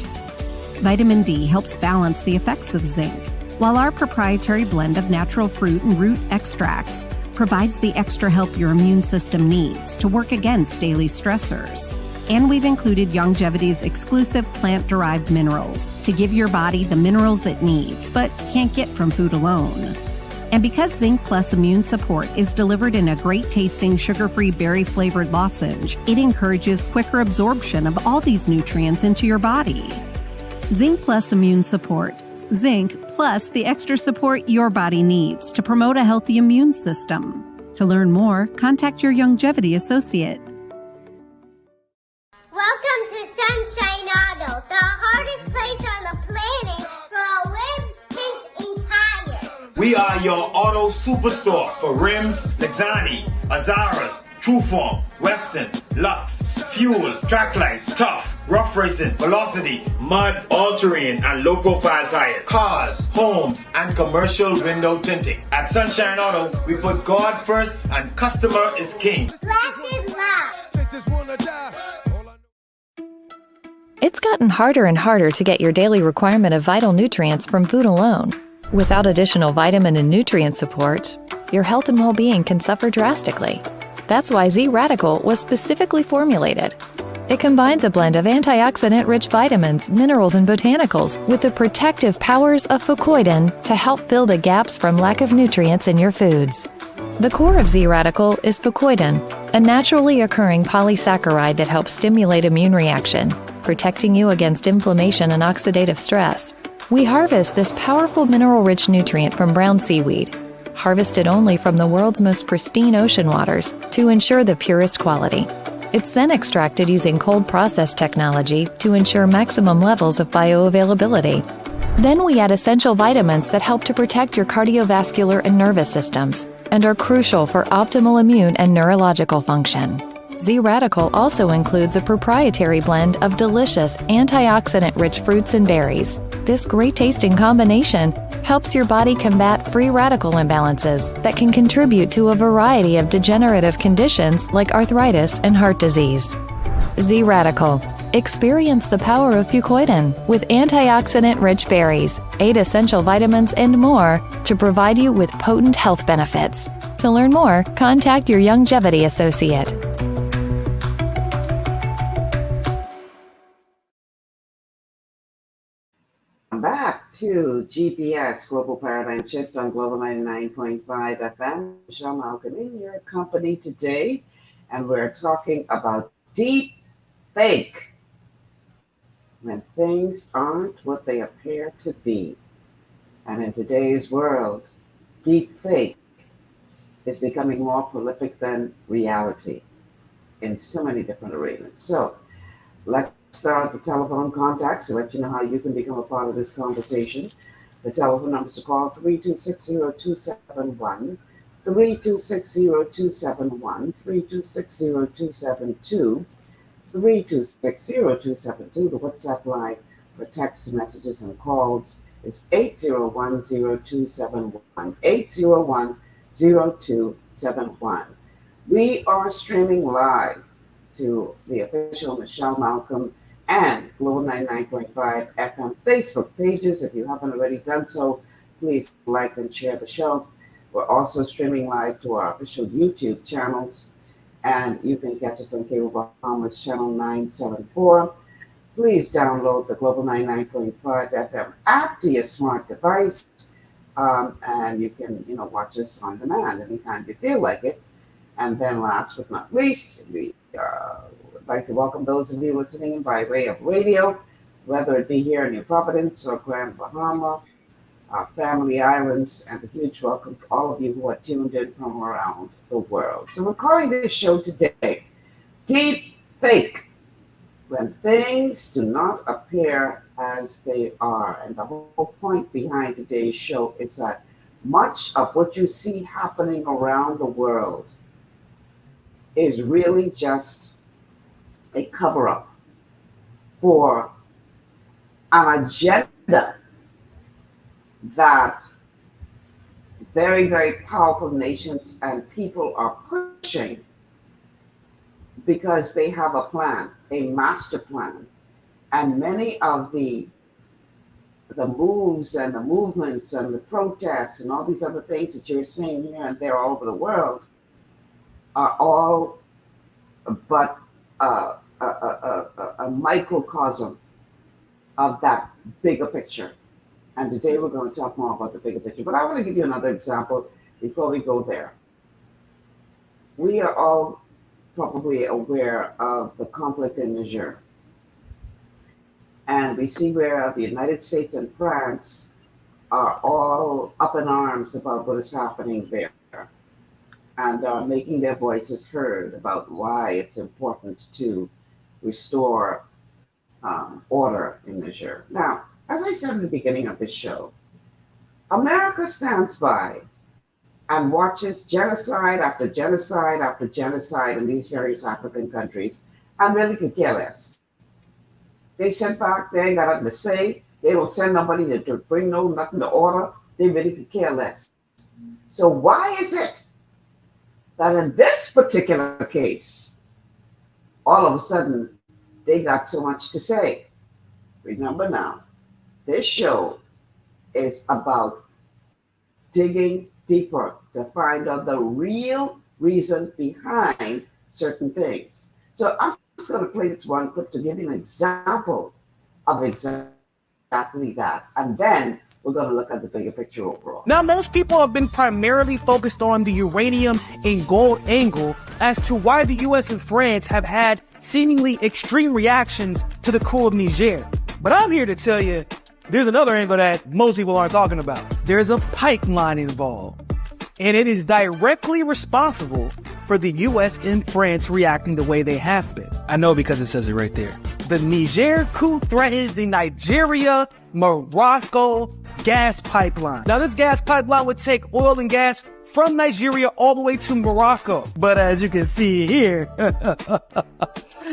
Vitamin D helps balance the effects of zinc, while our proprietary blend of natural fruit and root extracts provides the extra help your immune system needs to work against daily stressors. And we've included Longevity's exclusive plant-derived minerals to give your body the minerals it needs, but can't get from food alone. And because Zinc Plus Immune Support is delivered in a great-tasting, sugar-free, berry-flavored lozenge, it encourages quicker absorption of all these nutrients into your body. Zinc Plus Immune Support. Zinc plus the extra support your body needs to promote a healthy immune system. To learn more, contact your Longevity associate. Welcome to Sunshine Auto, the hardest place on the planet for rims, paints, and tires. We are your auto superstore for rims, Lexani, Azaras, Trueform, Western, Lux, Fuel, Tracklight, Tough, Rough Racing, Velocity, Mud, All-Terrain, and low-profile tires. Cars, homes, and commercial window tinting. At Sunshine Auto, we put God first and customer is king. Blessed love. It's gotten harder and harder to get your daily requirement of vital nutrients from food alone. Without additional vitamin and nutrient support, your health and well-being can suffer drastically. That's why Z-Radical was specifically formulated. It combines a blend of antioxidant-rich vitamins, minerals, and botanicals with the protective powers of fucoidan to help fill the gaps from lack of nutrients in your foods. The core of Z-Radical is fucoidan, a naturally occurring polysaccharide that helps stimulate immune reaction, protecting you against inflammation and oxidative stress. We harvest this powerful mineral-rich nutrient from brown seaweed, harvested only from the world's most pristine ocean waters to ensure the purest quality. It's then extracted using cold process technology to ensure maximum levels of bioavailability. Then we add essential vitamins that help to protect your cardiovascular and nervous systems and are crucial for optimal immune and neurological function. Z-Radical also includes a proprietary blend of delicious antioxidant-rich fruits and berries. This great-tasting combination helps your body combat free radical imbalances that can contribute to a variety of degenerative conditions like arthritis and heart disease. Z-Radical. Experience the power of fucoidan with antioxidant-rich berries, 8 essential vitamins, and more to provide you with potent health benefits. To learn more, contact your Longevity associate. back to GPS, Global Paradigm Shift on Global 99.5 FM. Michelle Malcolm in your company today, and we're talking about deep fake, when things aren't what they appear to be. And in today's world, deep fake is becoming more prolific than reality in so many different arenas. So let's start the telephone contacts to let you know how you can become a part of this conversation. The telephone numbers to call 3260271, 3260271, 3260272, 3260272. The WhatsApp line for text messages and calls is 8010271, 8010271. We are streaming live to the official Michelle Malcolm and Global 99.5 FM Facebook pages. If you haven't already done so, please like and share the show. We're also streaming live to our official YouTube channels, and you can catch us on Cable Bahamas Channel 974. Please download the Global 99.5 FM app to your smart device, and you can watch us on demand anytime you feel like it. And then last but not least, we would like to welcome those of you listening by way of radio, whether it be here in New Providence or Grand Bahama, Family Islands, and a huge welcome to all of you who are tuned in from around the world. So we're calling this show today Deep Fake, when things do not appear as they are. And the whole point behind today's show is that much of what you see happening around the world is really just a cover-up for an agenda that very, very powerful nations and people are pushing because they have a plan, a master plan. And many of the moves and the movements and the protests and all these other things that you're seeing here and there all over the world are all but a microcosm of that bigger picture. And today we're going to talk more about the bigger picture. But I want to give you another example before we go there. We are all probably aware of the conflict in Niger. And we see where the United States and France are all up in arms about what is happening there, and are making their voices heard about why it's important to restore order in Niger. Now, as I said in the beginning of this show, America stands by and watches genocide after genocide after genocide in these various African countries and really could care less. They sent back, they ain't got nothing to say. They don't send nobody to bring nothing to order. They really could care less. So why is it that in this particular case, all of a sudden, they got so much to say? Remember now, this show is about digging deeper to find out the real reason behind certain things. So I'm just going to play this one clip to give you an example of exactly that. And then we're going to look at the bigger picture overall. Now, most people have been primarily focused on the uranium and gold angle as to why the U.S. and France have had seemingly extreme reactions to the coup of Niger. But I'm here to tell you, there's another angle that most people aren't talking about. There's a pipeline involved, and it is directly responsible for the U.S. and France reacting the way they have been. I know because it says it right there. The Niger coup threatens the Nigeria-Morocco gas pipeline. Now, this gas pipeline would take oil and gas from Nigeria all the way to Morocco. But as you can see here,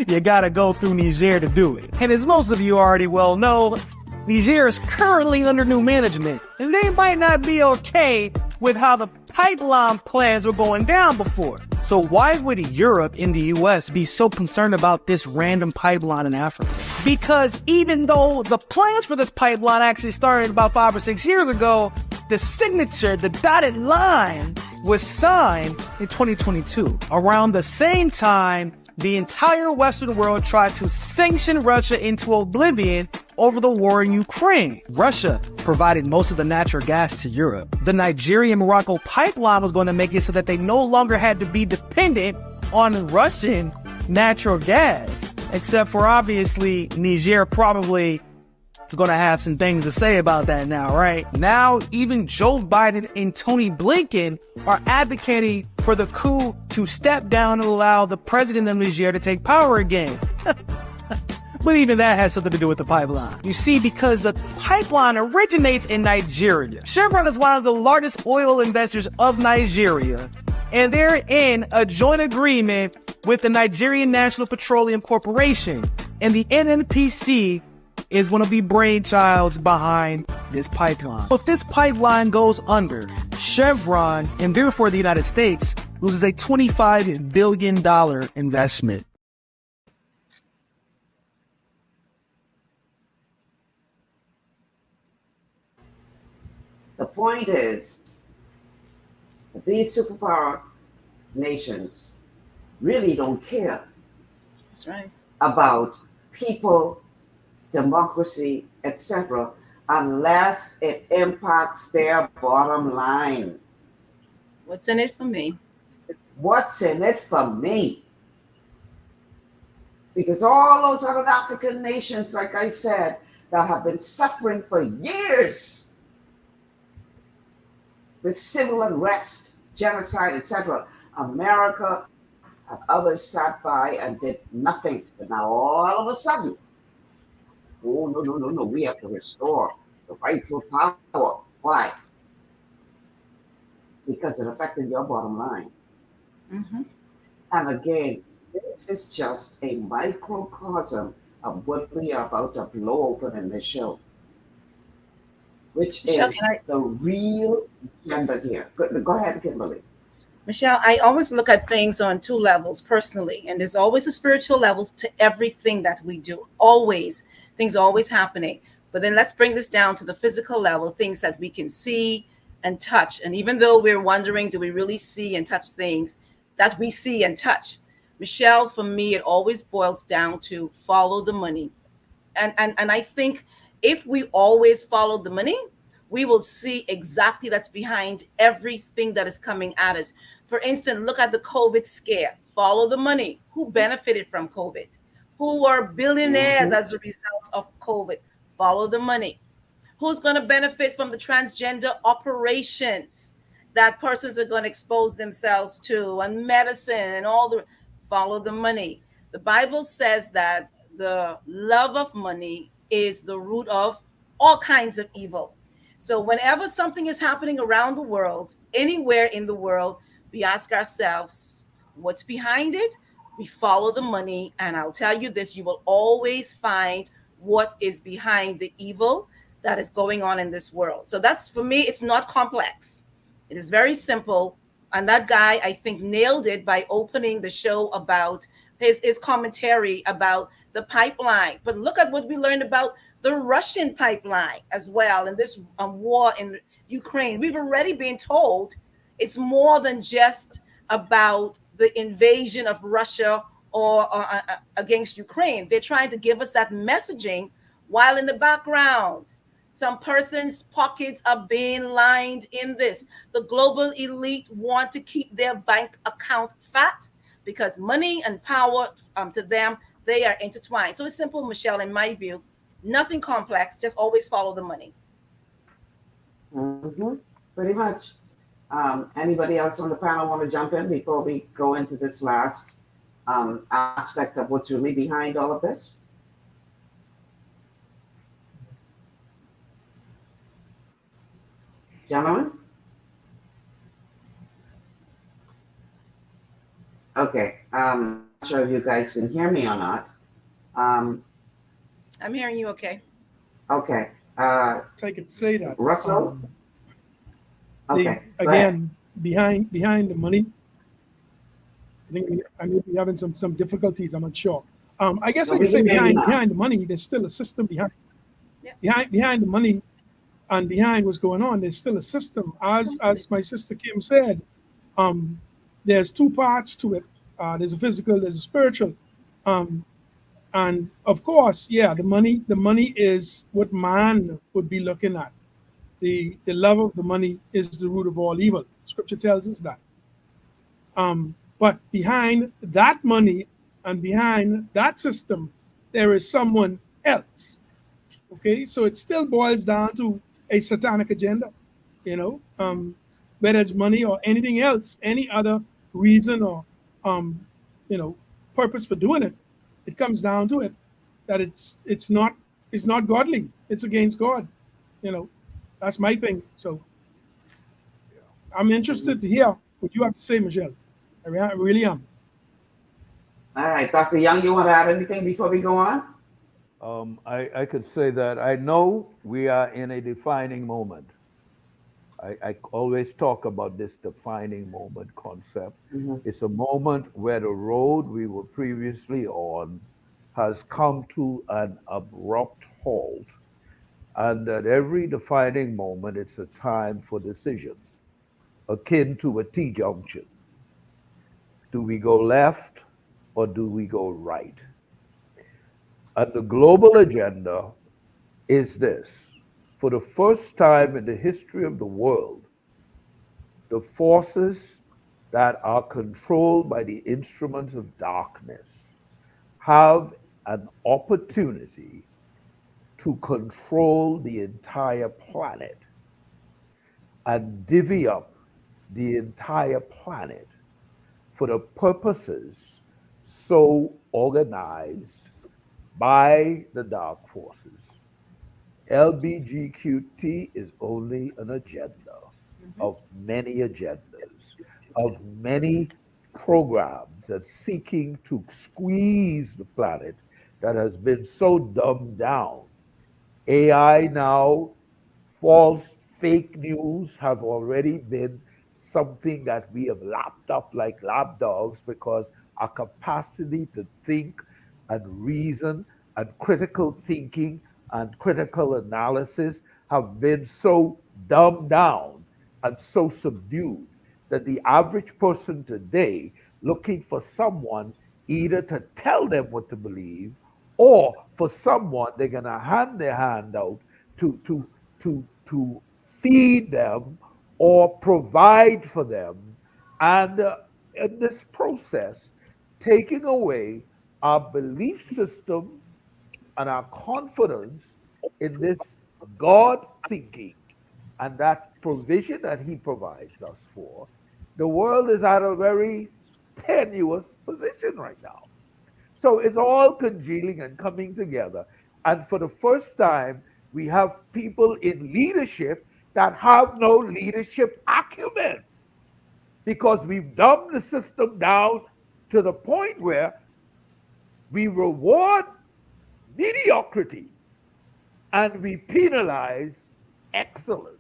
you gotta go through Niger to do it. And as most of you already well know, Niger is currently under new management, and they might not be okay with how the pipeline plans were going down before. So why would Europe and the US be so concerned about this random pipeline in Africa? Because even though the plans for this pipeline actually started about 5 or 6 years ago, the signature, the dotted line, was signed in 2022. Around the same time, the entire Western world tried to sanction Russia into oblivion over the war in Ukraine. Russia provided most of the natural gas to Europe. The Nigeria-Morocco pipeline was going to make it so that they no longer had to be dependent on Russian natural gas, except for obviously Niger probably is going to have some things to say about that now, right? Now, even Joe Biden and Tony Blinken are advocating for the coup to step down and allow the president of Niger to take power again. But even that has something to do with the pipeline. You see, because the pipeline originates in Nigeria. Chevron is one of the largest oil investors of Nigeria, and they're in a joint agreement with the Nigerian National Petroleum Corporation. And the NNPC is one of the brainchilds behind this pipeline. If this pipeline goes under, Chevron, and therefore the United States, loses a $25 billion investment. The point is, these superpower nations really don't care. That's right. About people, democracy, etc., unless it impacts their bottom line. What's in it for me? What's in it for me? Because all those other African nations, like I said, that have been suffering for years with civil unrest, genocide, etc., America and others sat by and did nothing. But now all of a sudden, oh, no, we have to restore the rightful power. Why? Because it affected your bottom line. Mm-hmm. And again, this is just a microcosm of what we are about to blow open in this show, which Michelle, is the real agenda here. Go ahead, Kimberly. Michelle, I always look at things on two levels personally, and there's always a spiritual level to everything that we do. Always. Things are always happening. But then let's bring this down to the physical level, things that we can see and touch. And even though we're wondering, do we really see and touch things that we see and touch? Michelle, for me, it always boils down to follow the money. And I think if we always follow the money, we will see exactly that's behind everything that is coming at us. For instance, look at the COVID scare. Follow the money. Who benefited from COVID? Who were billionaires as a result of COVID? Follow the money. Who's going to benefit from the transgender operations that persons are going to expose themselves to, and medicine and all the, follow the money. The Bible says that the love of money is the root of all kinds of evil. So whenever something is happening around the world, anywhere in the world, we ask ourselves, what's behind it? We follow the money. And I'll tell you this, you will always find what is behind the evil that is going on in this world. So that's, for me, it's not complex. It is very simple. And that guy, I think, nailed it by opening the show about his commentary about the pipeline. But look at what we learned about the Russian pipeline as well in this war in Ukraine. We've already been told it's more than just about the invasion of Russia or against Ukraine. They're trying to give us that messaging while in the background, some persons' pockets are being lined in this. The global elite want to keep their bank account fat because money and power to them, they are intertwined. So it's simple, Michelle, in my view. Nothing complex, just always follow the money. Pretty much. Anybody else on the panel want to jump in before we go into this last aspect of what's really behind all of this? Gentlemen? Okay. I'm not sure if you guys can hear me or not. I'm hearing you okay. Okay. I could say that. Russell? Okay. Again, behind the money, I think I may be having some difficulties. I'm not sure. I guess I can say behind the money, there's still a system behind. Yeah. Behind the money and behind what's going on, there's still a system. As my sister Kim said, there's two parts to it. There's a physical, there's a spiritual. And of course, yeah, the money is what man would be looking at. The love of the money is the root of all evil. Scripture tells us that. But behind that money and behind that system, there is someone else. Okay, so it still boils down to a satanic agenda, you know, whether it's money or anything else, any other reason or, um, you know, purpose for doing it. It comes down to it that it's not godly. It's against God, you know. That's my thing. So I'm interested to hear what you have to say, Michelle. I really am. All right, Dr. Young, you want to add anything before we go on? I could say that I know we are in a defining moment. I always talk about this defining moment concept. Mhm. It's a moment where the road we were previously on has come to an abrupt halt, and at every defining moment, it's a time for decision, akin to a T junction. Do we go left or do we go right? And the global agenda is this: for the first time in the history of the world, the forces that are controlled by the instruments of darkness have an opportunity to control the entire planet and divvy up the entire planet for the purposes so organized by the dark forces. LBGQT is only an agenda of many agendas, of many programs that seeking to squeeze the planet that has been so dumbed down. AI now, false fake news have already been something that we have lapped up like lapdogs because our capacity to think and reason and critical thinking and critical analysis have been so dumbed down and so subdued that the average person today looking for someone either to tell them what to believe or for someone they're going to hand their hand out to feed them or provide for them, and in this process taking away our belief system and our confidence in this God thinking and that provision that he provides us for. The world is at a very tenuous position right now. So it's all congealing and coming together. And for the first time, we have people in leadership that have no leadership acumen because we've dumbed the system down to the point where we reward mediocrity and we penalize excellence.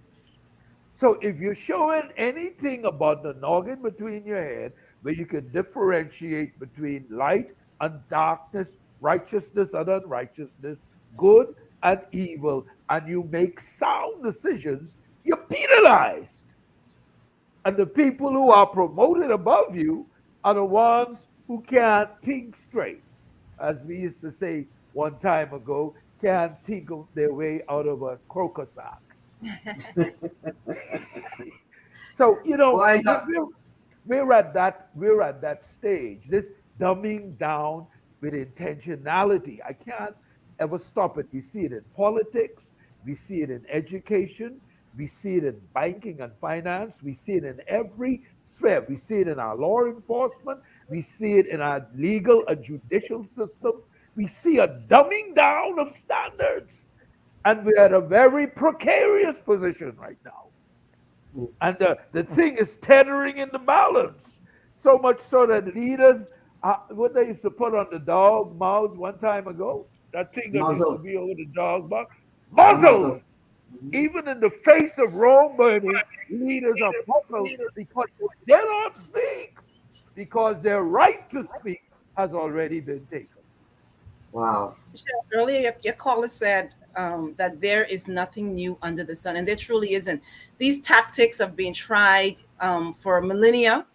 So if you're showing anything about the noggin between your head, where you can differentiate between light and darkness, righteousness and unrighteousness, good and evil, and you make sound decisions, you're penalized. And the people who are promoted above you are the ones who can't think straight. As we used to say one time ago, can't think of their way out of a croaker sack. So we're at that stage. This dumbing down with intentionality. I can't ever stop it. We see it in politics. We see it in education. We see it in banking and finance. We see it in every sphere. We see it in our law enforcement. We see it in our legal and judicial systems. We see a dumbing down of standards. And we're at a very precarious position right now. And the thing is tethering in the balance. So much so that leaders, what they used to put on the dog mouths one time ago, that thing that used to be over the dog mouth, muzzled. Even in the face of Rome burning, leaders are muzzled because they don't speak, because their right to speak has already been taken. Wow. Michelle, earlier your caller said that there is nothing new under the sun, and there truly isn't. These tactics have been tried for millennia.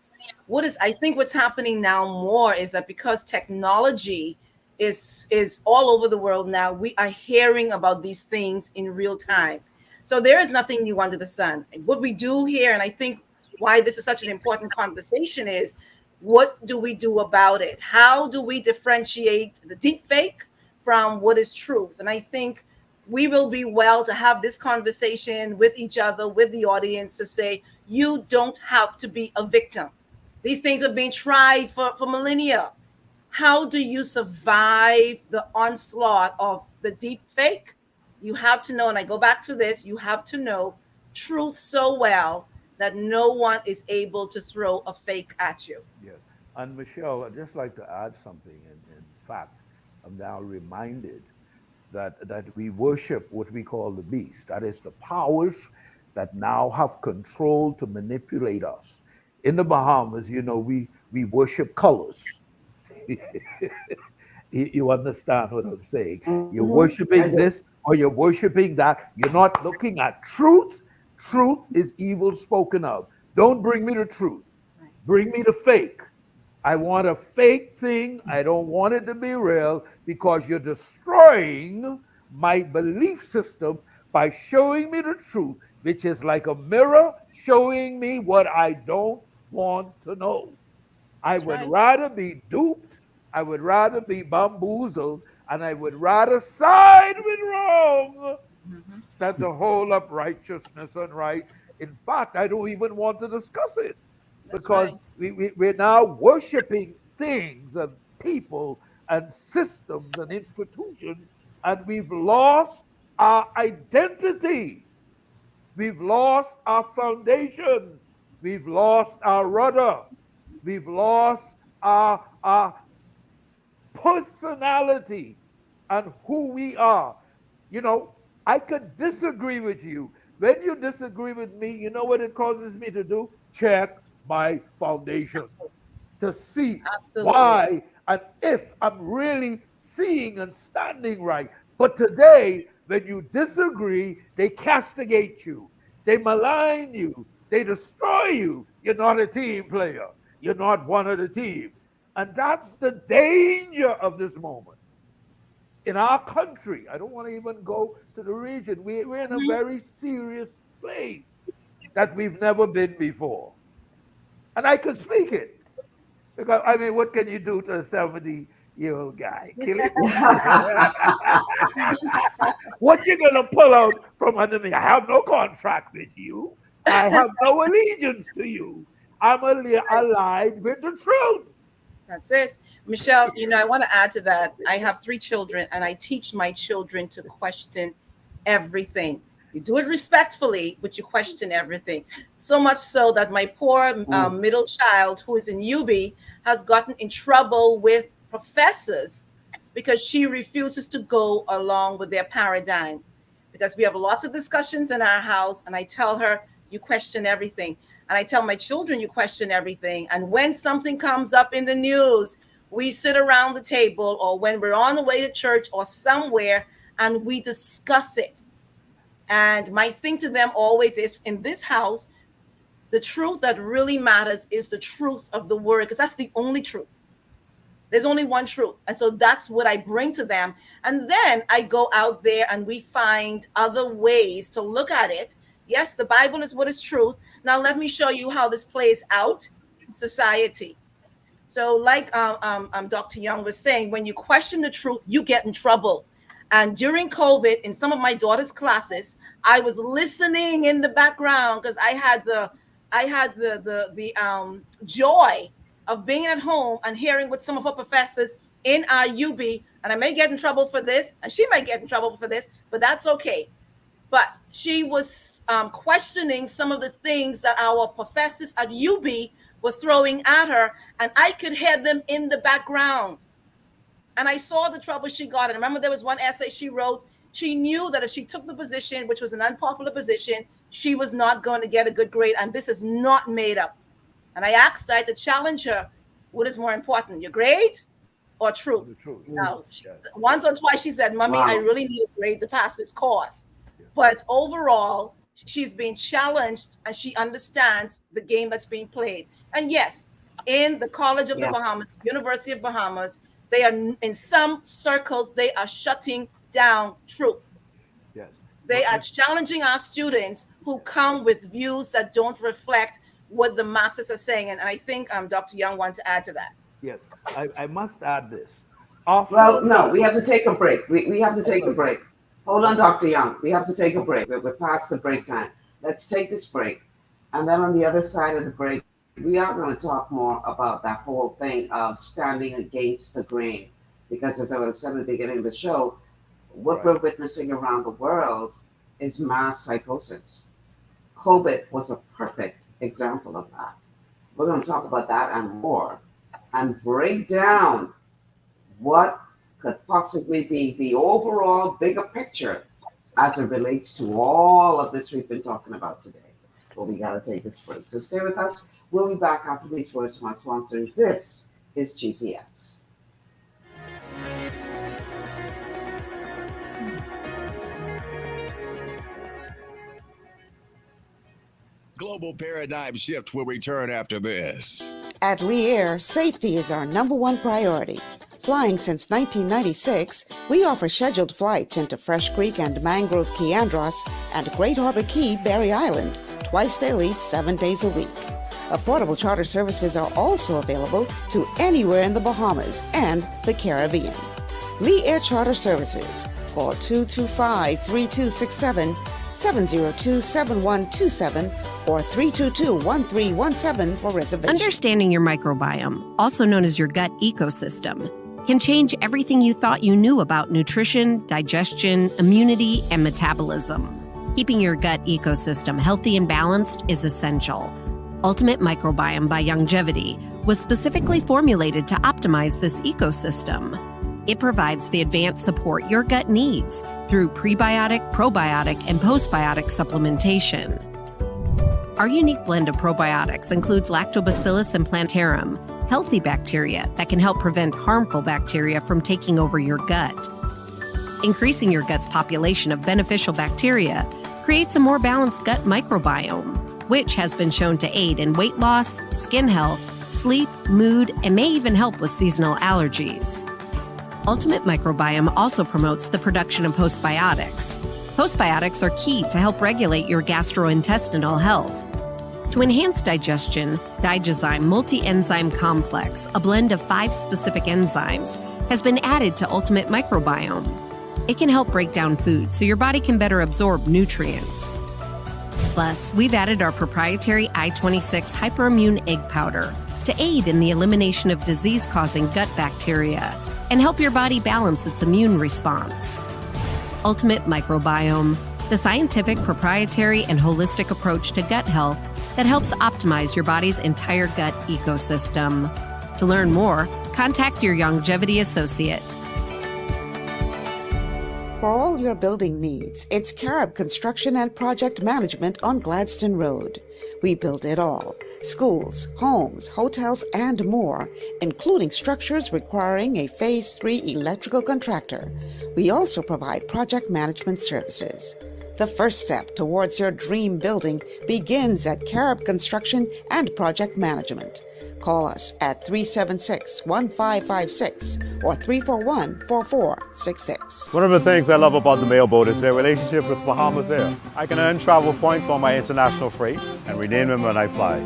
I think what's happening now more is that because technology is all over the world now. We are hearing about these things in real time. So there is nothing new under the sun. And what we do here, and I think why this is such an important conversation, is what do we do about it? How do we differentiate the deep fake from what is truth? And I think we will be well to have this conversation with each other, with the audience, to say, you don't have to be a victim. These things have been tried for millennia. How do you survive the onslaught of the deep fake? You have to know, and I go back to this, you have to know truth so well that no one is able to throw a fake at you. Yes. And Michelle, I'd just like to add something. In fact, I'm now reminded that we worship what we call the beast. That is the powers that now have control to manipulate us. In the Bahamas, we worship colors. You understand what I'm saying? You're worshiping this or you're worshiping that. You're not looking at truth. Truth is evil spoken of. Don't bring me the truth. Bring me the fake. I want a fake thing. I don't want it to be real because you're destroying my belief system by showing me the truth, which is like a mirror showing me what I don't want to know. I would rather be duped. I would rather be bamboozled, and I would rather side with wrong than to hold up righteousness and right. In fact, I don't even want to discuss it because we're now worshiping things and people and systems and institutions, and we've lost our identity. We've lost our foundation. We've lost our rudder. We've lost our personality and who we are. I could disagree with you. When you disagree with me, you know what it causes me to do? Check my foundation to see why and if I'm really seeing and standing right. But today, when you disagree, they castigate you, they malign you, they destroy you. You're not a team player. You're not one of the team. And that's the danger of this moment. In our country, I don't want to even go to the region. We're in a very serious place that we've never been before. And I can speak it. Because, what can you do to a 70-year-old guy? Kill him? What you going to pull out from under me? I have no contract with you. I have no allegiance to you. I'm allied with the truth. That's it. Michelle, I want to add to that. I have 3 children, and I teach my children to question everything. You do it respectfully, but you question everything. So much so that my poor middle child, who is in UB, has gotten in trouble with professors because she refuses to go along with their paradigm. Because we have lots of discussions in our house, and I tell her, you question everything. And I tell my children, you question everything. And when something comes up in the news, we sit around the table, or when we're on the way to church or somewhere, and we discuss it. And my thing to them always is, in this house, the truth that really matters is the truth of the word, because that's the only truth. There's only one truth. And so that's what I bring to them. And then I go out there and we find other ways to look at it. Yes, the Bible is what is truth. Now let me show you how this plays out in society. So like Dr. Young was saying, when you question the truth, you get in trouble. And during COVID, in some of my daughter's classes, I was listening in the background because I had the joy of being at home and hearing what some of her professors in our UB, and I may get in trouble for this, and she may get in trouble for this, but that's okay. But she was questioning some of the things that our professors at UB were throwing at her, and I could hear them in the background. And I saw the trouble she got. And I remember there was one essay she wrote. She knew that if she took the position, which was an unpopular position, she was not going to get a good grade. And this is not made up. And I asked her, I had to challenge her, what is more important, your grade or truth? Now, once or twice she said, Mommy, I really need a grade to pass this course. But overall, she's being challenged and she understands the game that's being played. And yes, in the College of the Bahamas, University of Bahamas, They are, in some circles, they are shutting down truth. Yes. They are challenging our students who come with views that don't reflect what the masses are saying. And I think Dr. Young wants to add to that. Yes, I must add this. Well, no, we have to take a break. We have to take a break. Hold on, Dr. Young. We have to take a break. We're past the break time. Let's take this break. And then on the other side of the break, we are going to talk more about that whole thing of standing against the grain. Because as I said at the beginning of the show, what we're witnessing around the world is mass psychosis. COVID was a perfect example of that. We're going to talk about that and more and break down what could possibly be the overall bigger picture as it relates to all of this we've been talking about today. Well, we got to take this break. So stay with us. We'll be back after these words from our sponsors. This is GPS. Global Paradigm Shift will return after this. At Lee Air, safety is our #1 priority. Flying since 1996, we offer scheduled flights into Fresh Creek and Mangrove Key Andros and Great Harbor Key, Berry Island, twice daily, 7 days a week. Affordable charter services are also available to anywhere in the Bahamas and the Caribbean. Lee Air Charter Services. Call 225-3267, 702-7127, or 322-1317 for reservations. Understanding your microbiome, also known as your gut ecosystem, can change everything you thought you knew about nutrition, digestion, immunity, and metabolism. Keeping your gut ecosystem healthy and balanced is essential. Ultimate Microbiome by Longevity was specifically formulated to optimize this ecosystem. It provides the advanced support your gut needs through prebiotic, probiotic, and postbiotic supplementation. Our unique blend of probiotics includes Lactobacillus and Plantarum, healthy bacteria that can help prevent harmful bacteria from taking over your gut. Increasing your gut's population of beneficial bacteria creates a more balanced gut microbiome, which has been shown to aid in weight loss, skin health, sleep, mood, and may even help with seasonal allergies. Ultimate Microbiome also promotes the production of postbiotics. Postbiotics are key to help regulate your gastrointestinal health. To enhance digestion, Digizyme Multi-Enzyme Complex, a blend of 5 specific enzymes, has been added to Ultimate Microbiome. It can help break down food so your body can better absorb nutrients. Plus, we've added our proprietary I-26 hyperimmune egg powder to aid in the elimination of disease-causing gut bacteria and help your body balance its immune response. Ultimate Microbiome, the scientific, proprietary, and holistic approach to gut health that helps optimize your body's entire gut ecosystem. To learn more, contact your Longevity associate. For all your building needs, it's Carib Construction and Project Management on Gladstone Road. We build it all. Schools, homes, hotels, and more, including structures requiring a Phase 3 electrical contractor. We also provide project management services. The first step towards your dream building begins at Carib Construction and Project Management. Call us at 376-1556 or 341-4466. One of the things I love about the Mailboat is their relationship with Bahamas Air. I can earn travel points on my international freight and redeem them when I fly.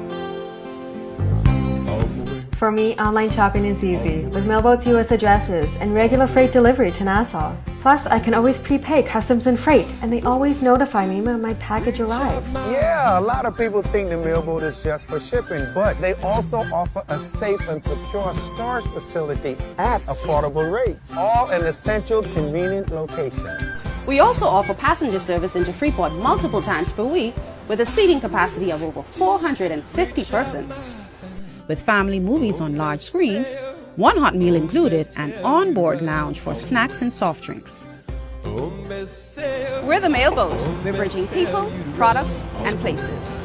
For me, online shopping is easy with Mailboat's U.S. addresses and regular freight delivery to Nassau. Plus, I can always prepay customs and freight, and they always notify me when my package arrives. Yeah, a lot of people think the Mailboat is just for shipping, but they also offer a safe and secure storage facility at affordable rates, all in a central, convenient location. We also offer passenger service into Freeport multiple times per week with a seating capacity of over 450 persons. With family movies on large screens, one hot meal included, and on-board lounge for snacks and soft drinks. We're the Mailboat. We're bridging people, products, and places.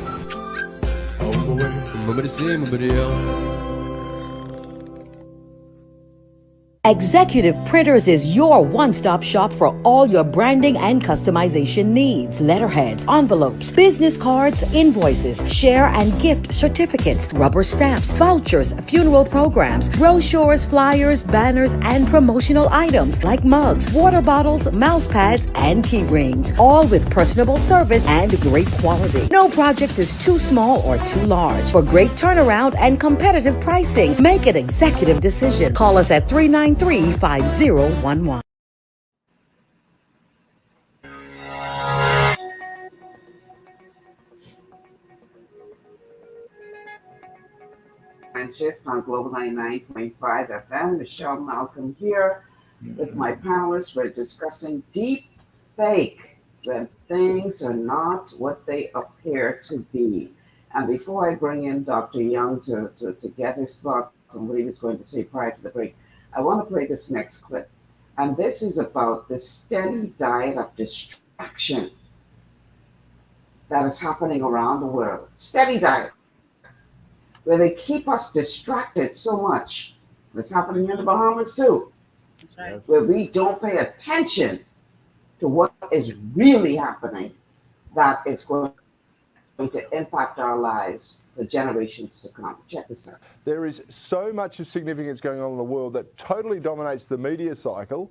Executive Printers is your one-stop shop for all your branding and customization needs. Letterheads, envelopes, business cards, invoices, share and gift certificates, rubber stamps, vouchers, funeral programs, brochures, flyers, banners, and promotional items like mugs, water bottles, mouse pads, and key rings, all with personable service and great quality. No project is too small or too large. For great turnaround and competitive pricing, make an executive decision. Call us at 393-5011. And shift on Global 99.5 FM. Michelle Malcolm here with my panelists. We're discussing deep fake, when things are not what they appear to be. And before I bring in Dr. Young to get his thoughts on what he was going to say prior to the break, I want to play this next clip. And this is about the steady diet of distraction that is happening around the world. Steady diet, where they keep us distracted so much. It's happening in the Bahamas too. That's right. Where we don't pay attention to what is really happening that is going to impact our lives for generations to come. Check this out. There is so much of significance going on in the world that totally dominates the media cycle.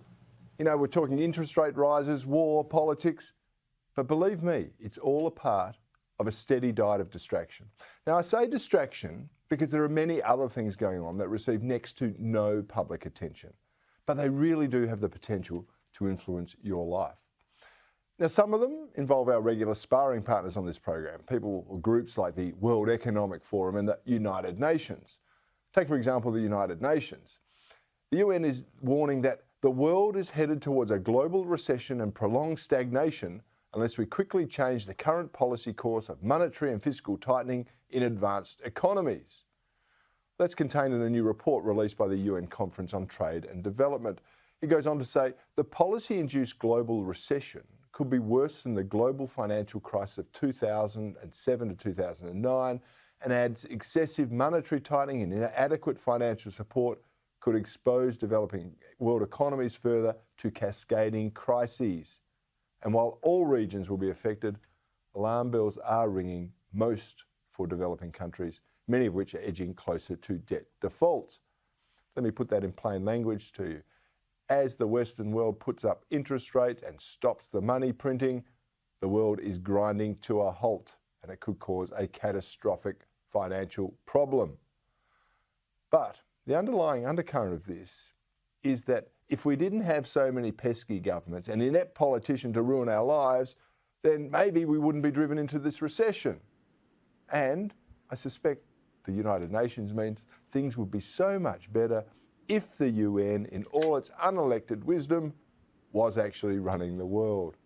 You know, we're talking interest rate rises, war, politics. But believe me, it's all a part of a steady diet of distraction. Now, I say distraction because there are many other things going on that receive next to no public attention, but they really do have the potential to influence your life. Now, some of them involve our regular sparring partners on this program, people or groups like the World Economic Forum and the United Nations. Take, for example, the United Nations. The UN is warning that the world is headed towards a global recession and prolonged stagnation unless we quickly change the current policy course of monetary and fiscal tightening in advanced economies. That's contained in a new report released by the UN Conference on Trade and Development. It goes on to say the policy-induced global recession could be worse than the global financial crisis of 2007 to 2009 and adds excessive monetary tightening and inadequate financial support could expose developing world economies further to cascading crises. And while all regions will be affected, alarm bells are ringing, most for developing countries, many of which are edging closer to debt default. Let me put that in plain language to you. As the Western world puts up interest rates and stops the money printing, the world is grinding to a halt, and it could cause a catastrophic financial problem. But the underlying undercurrent of this is that if we didn't have so many pesky governments and inept politicians to ruin our lives, then maybe we wouldn't be driven into this recession. And I suspect the United Nations means things would be so much better if the UN, in all its unelected wisdom, was actually running the world.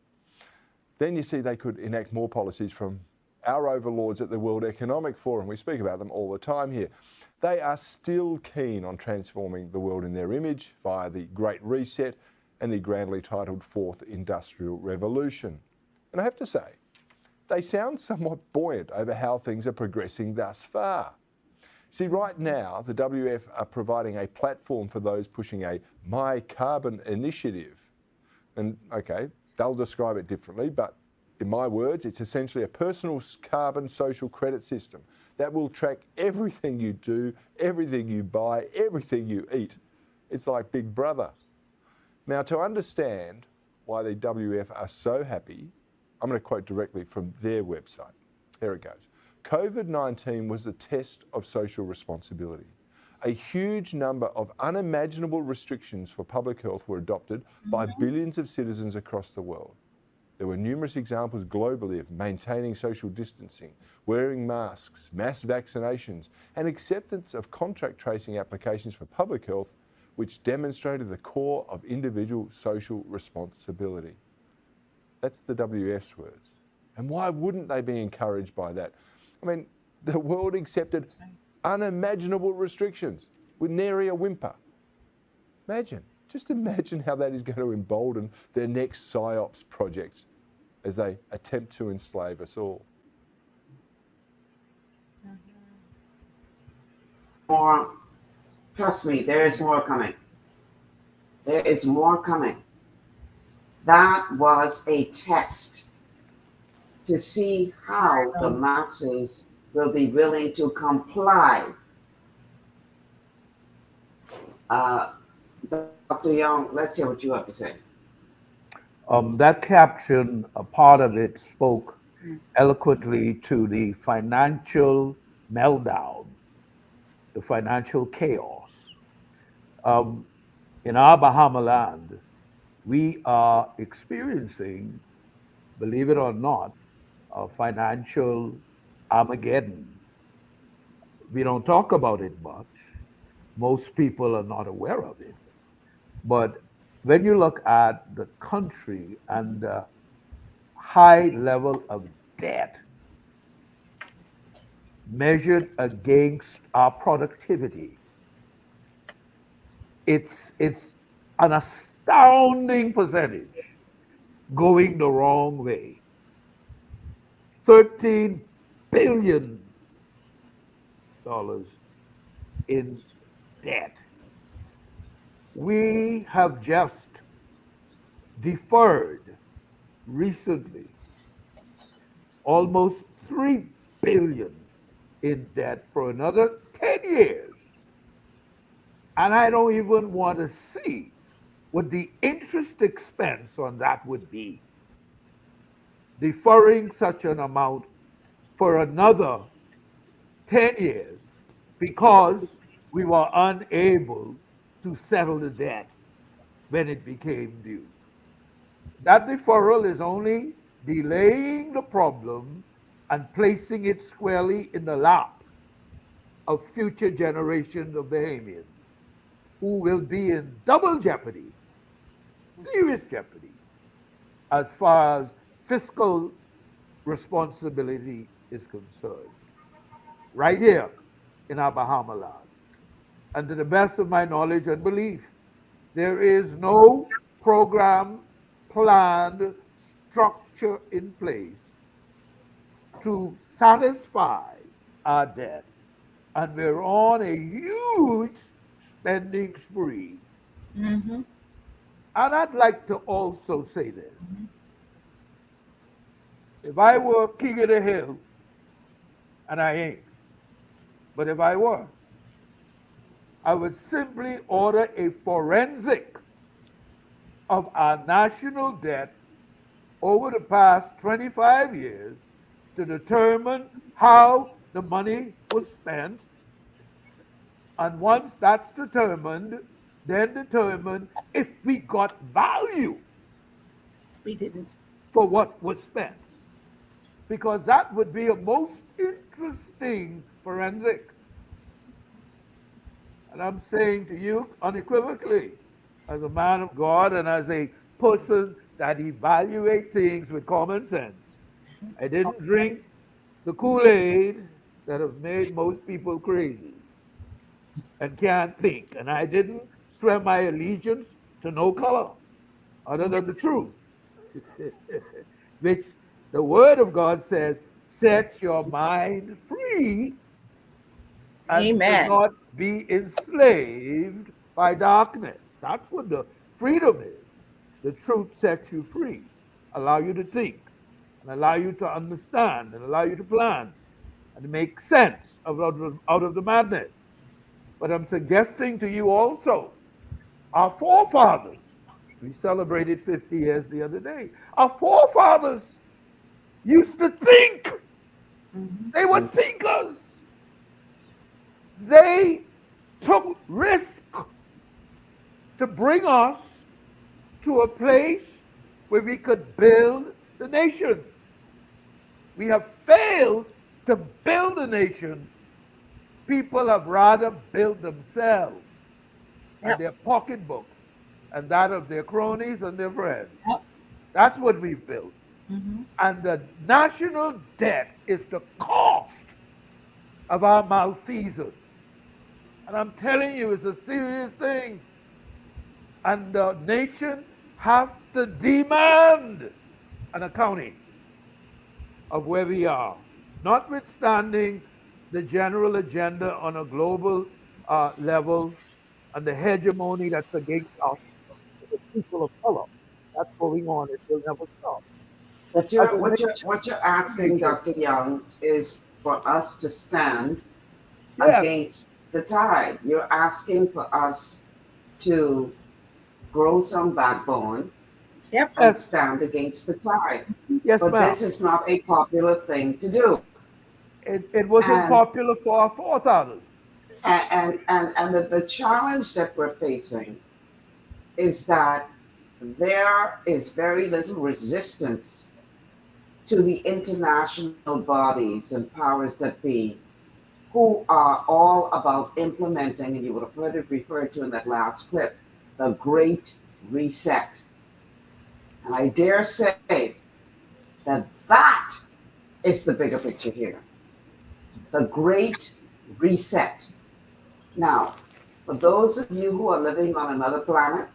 Then you see they could enact more policies from our overlords at the World Economic Forum. We speak about them all the time here. They are still keen on transforming the world in their image via the Great Reset and the grandly titled Fourth Industrial Revolution. And I have to say, they sound somewhat buoyant over how things are progressing thus far. See, right now, the WF are providing a platform for those pushing a My Carbon initiative. And okay, they'll describe it differently, but in my words, it's essentially a personal carbon social credit system that will track everything you do, everything you buy, everything you eat. It's like Big Brother. Now, to understand why the WF are so happy, I'm going to quote directly from their website. Here it goes. COVID-19 was a test of social responsibility. A huge number of unimaginable restrictions for public health were adopted by billions of citizens across the world. There were numerous examples globally of maintaining social distancing, wearing masks, mass vaccinations, and acceptance of contact tracing applications for public health, which demonstrated the core of individual social responsibility. That's the WF's words. And why wouldn't they be encouraged by that? I mean, the world accepted unimaginable restrictions with nary a whimper. Just imagine how that is going to embolden their next PSYOPs projects as they attempt to enslave us all. More, trust me, there is more coming. There is more coming. That was a test to see how the masses will be willing to comply. Dr. Young, let's hear what you have to say. That caption, a part of it spoke eloquently to the financial meltdown, the financial chaos. In our Bahama land, we are experiencing, believe it or not, a financial Armageddon. We don't talk about it much. Most people are not aware of it. But when you look at the country and the high level of debt measured against our productivity, it's an astounding percentage going the wrong way. $13 billion in debt. We have just deferred recently almost $3 billion in debt for another 10 years. And I don't even want to see what the interest expense on that would be. Deferring such an amount for another 10 years because we were unable to settle the debt when it became due. That deferral is only delaying the problem and placing it squarely in the lap of future generations of Bahamians who will be in double jeopardy, serious jeopardy, as far as fiscal responsibility is concerned. Right here in our Bahama land. And to the best of my knowledge and belief, there is no program, planned, structure in place to satisfy our debt. And we're on a huge spending spree. Mm-hmm. And I'd like to also say this. If I were king of the hill, and I ain't, but if I were, I would simply order a forensic of our national debt over the past 25 years to determine how the money was spent. And once that's determined, then determine if we got value. We didn't. For what was spent. Because that would be a most interesting forensic. And I'm saying to you unequivocally, as a man of God and as a person that evaluates things with common sense, I didn't drink the Kool-Aid that have made most people crazy and can't think. And I didn't swear my allegiance to no color other than the truth, which the Word of God says, set your mind free and Amen. do not be enslaved by darkness. That's what the freedom is. The truth sets you free, allow you to think, and allow you to understand, and allow you to plan, and to make sense out of the madness. But I'm suggesting to you also, our forefathers, we celebrated 50 years the other day, our forefathers used to think. They were thinkers. They took risk to bring us to a place where we could build the nation. We have failed to build a nation. People have rather built themselves and their pocketbooks and that of their cronies and their friends. That's what we've built. And the national debt is the cost of our malfeasance. And I'm telling you, it's a serious thing. And the nation has to demand an accounting of where we are, notwithstanding the general agenda on a global level and the hegemony that's against us. people of color. That's what we want. It will never stop. But As you're, a what you're asking, nation, Dr. Young, is for us to stand yes, against the tide. You're asking for us to grow some backbone and yes, stand against the tide. yes, But ma'am. this is not a popular thing to do. It wasn't And popular for our forefathers. the challenge that we're facing is that there is very little resistance to the international bodies and powers that be who are all about implementing, and you would have heard it referred to in that last clip, the Great Reset. And I dare say that that is the bigger picture here. The Great Reset. Now, for those of you who are living on another planet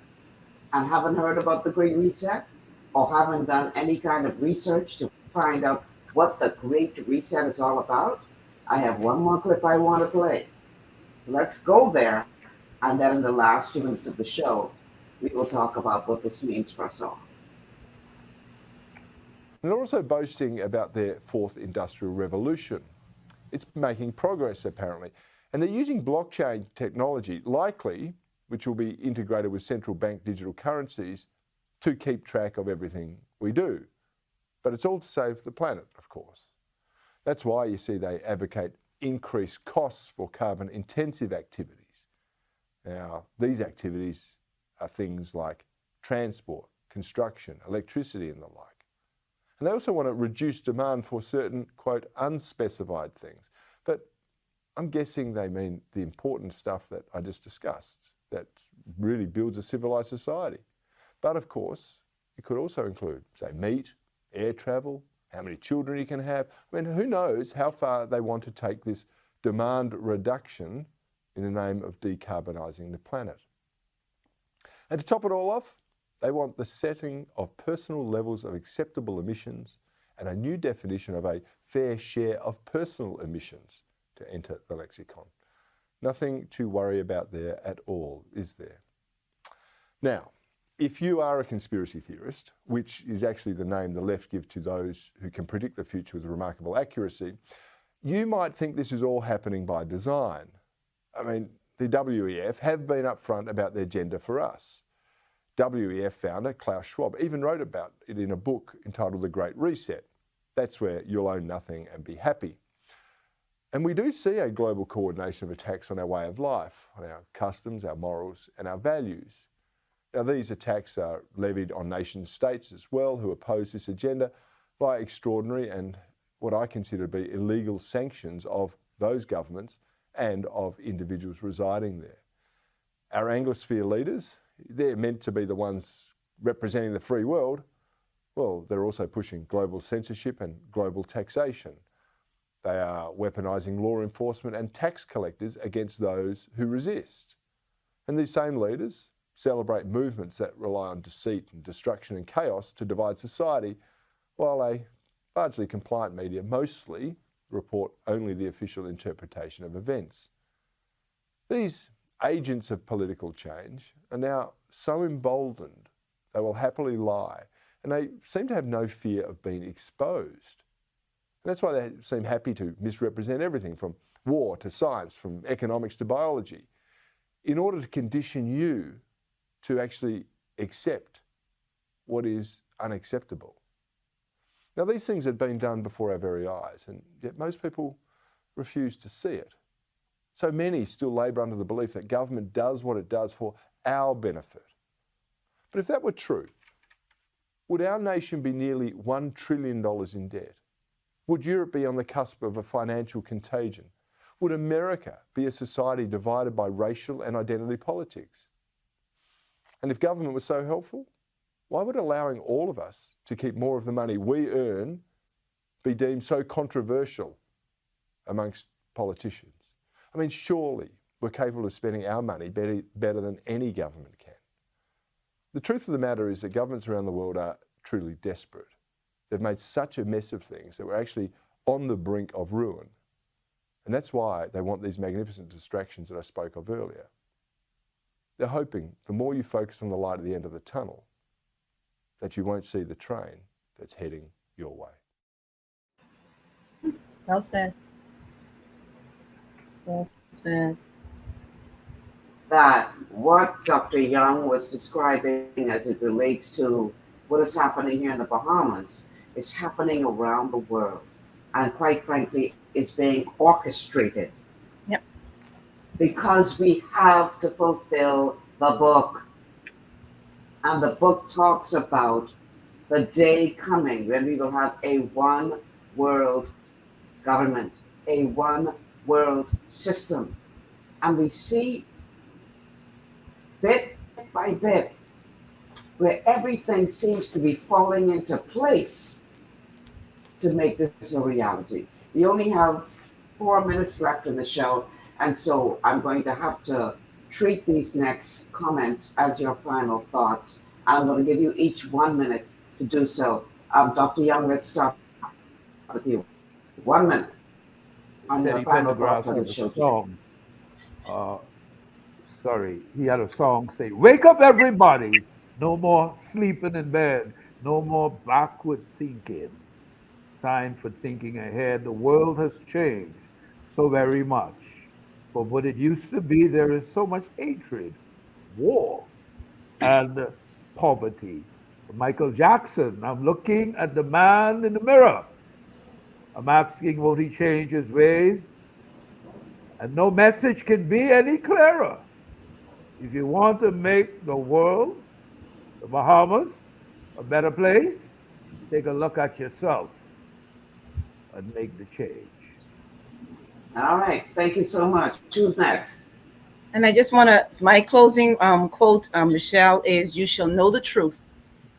and haven't heard about the Great Reset or haven't done any kind of research to find out what the Great Reset is all about, I have one more clip I want to play. So let's go there. And then in the last 2 minutes of the show, we will talk about what this means for us all. And they're also boasting about their fourth industrial revolution. It's making progress, apparently. And they're using blockchain technology, likely, which will be integrated with central bank digital currencies, to keep track of everything we do. But it's all to save the planet, of course. That's why you see they advocate increased costs for carbon-intensive activities. Now, these activities are things like transport, construction, electricity and the like. And they also want to reduce demand for certain, quote, unspecified things. But I'm guessing they mean the important stuff that I just discussed, that really builds a civilized society. But of course, it could also include, say, meat, air travel, how many children you can have. I mean, who knows how far they want to take this demand reduction in the name of decarbonising the planet. And to top it all off, they want the setting of personal levels of acceptable emissions and a new definition of a fair share of personal emissions to enter the lexicon. Nothing to worry about there at all, is there? Now, if you are a conspiracy theorist, which is actually the name the left give to those who can predict the future with remarkable accuracy, you might think this is all happening by design. I mean, the WEF have been upfront about their agenda for us. WEF founder Klaus Schwab even wrote about it in a book entitled The Great Reset. That's where you'll own nothing and be happy. And we do see a global coordination of attacks on our way of life, on our customs, our morals, and our values. Now, these attacks are levied on nation states as well, who oppose this agenda by extraordinary and what I consider to be illegal sanctions of those governments and of individuals residing there. Our Anglosphere leaders, they're meant to be the ones representing the free world. Well, they're also pushing global censorship and global taxation. They are weaponising law enforcement and tax collectors against those who resist. And these same leaders celebrate movements that rely on deceit and destruction and chaos to divide society, while a largely compliant media mostly report only the official interpretation of events. These agents of political change are now so emboldened they will happily lie, and they seem to have no fear of being exposed. And that's why they seem happy to misrepresent everything from war to science, from economics to biology, in order to condition you to actually accept what is unacceptable. Now, these things had been done before our very eyes, and yet most people refuse to see it. So many still labour under the belief that government does what it does for our benefit. But if that were true, would our nation be nearly $1 trillion in debt? Would Europe be on the cusp of a financial contagion? Would America be a society divided by racial and identity politics? And if government was so helpful, why would allowing all of us to keep more of the money we earn be deemed so controversial amongst politicians? I mean, surely we're capable of spending our money better than any government can. The truth of the matter is that governments around the world are truly desperate. They've made such a mess of things that we're actually on the brink of ruin. And that's why they want these magnificent distractions that I spoke of earlier. They're hoping the more you focus on the light at the end of the tunnel, that you won't see the train that's heading your way. Well said. Well said. That what Dr. Young was describing as it relates to what is happening here in the Bahamas is happening around the world. And quite frankly, is being orchestrated. Yep. Because we have to fulfill the book. And the book talks about the day coming when we will have a one world government, a one world system. And we see bit by bit where everything seems to be falling into place to make this a reality. We only have 4 minutes left in the show, and so I'm going to have to treat these next comments as your final thoughts. I'm going to give you each 1 minute to do so. Dr. Young, let's start with you. 1 minute on your Teddy final thoughts Pendergrass on had the a show today. song. He had a song say, "Wake up, everybody! No more sleeping in bed. No more backward thinking. Time for thinking ahead. The world has changed so very much. From what it used to be, there is so much hatred, war, and poverty." Michael Jackson, I'm looking at the man in the mirror. I'm asking, won't he change his ways? And no message can be any clearer. If you want to make the world, the Bahamas, a better place, take a look at yourself and make the change. All right. Thank you so much. Who's next? And I just want to, my closing quote, Michelle, is "You shall know the truth,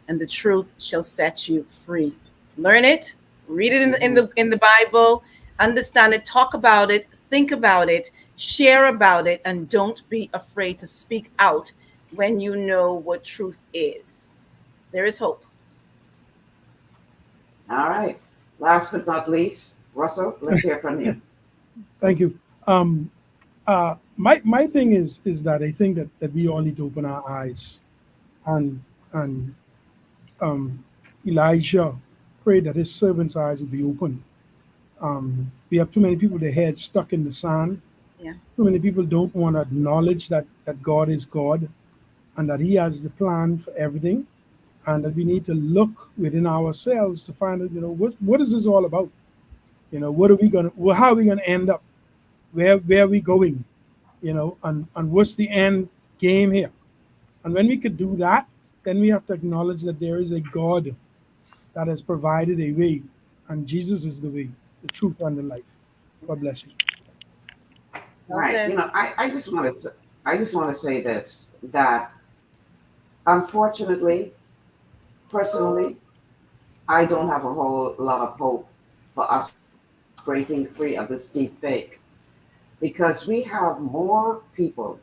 and the truth shall set you free." Learn it, read it in the Bible, understand it, talk about it, think about it, share about it, and don't be afraid to speak out when you know what truth is. There is hope. All right. Last but not least, Russell, let's hear from you. Thank you. My thing is that I think that we all need to open our eyes, and Elijah prayed that his servants' eyes would be open. We have too many people, their heads stuck in the sand. Yeah. Too many people don't want to acknowledge that God is God and that He has the plan for everything, and that we need to look within ourselves to find out, what is this all about? What are we gonna? How are we gonna end up? Where are we going? And what's the end game here? And when we could do that, then we have to acknowledge that there is a God that has provided a way, and Jesus is the way, the truth, and the life. God bless you. All right. I just want to say this, that unfortunately, personally, I don't have a whole lot of hope for us breaking free of this deep fake, because we have more people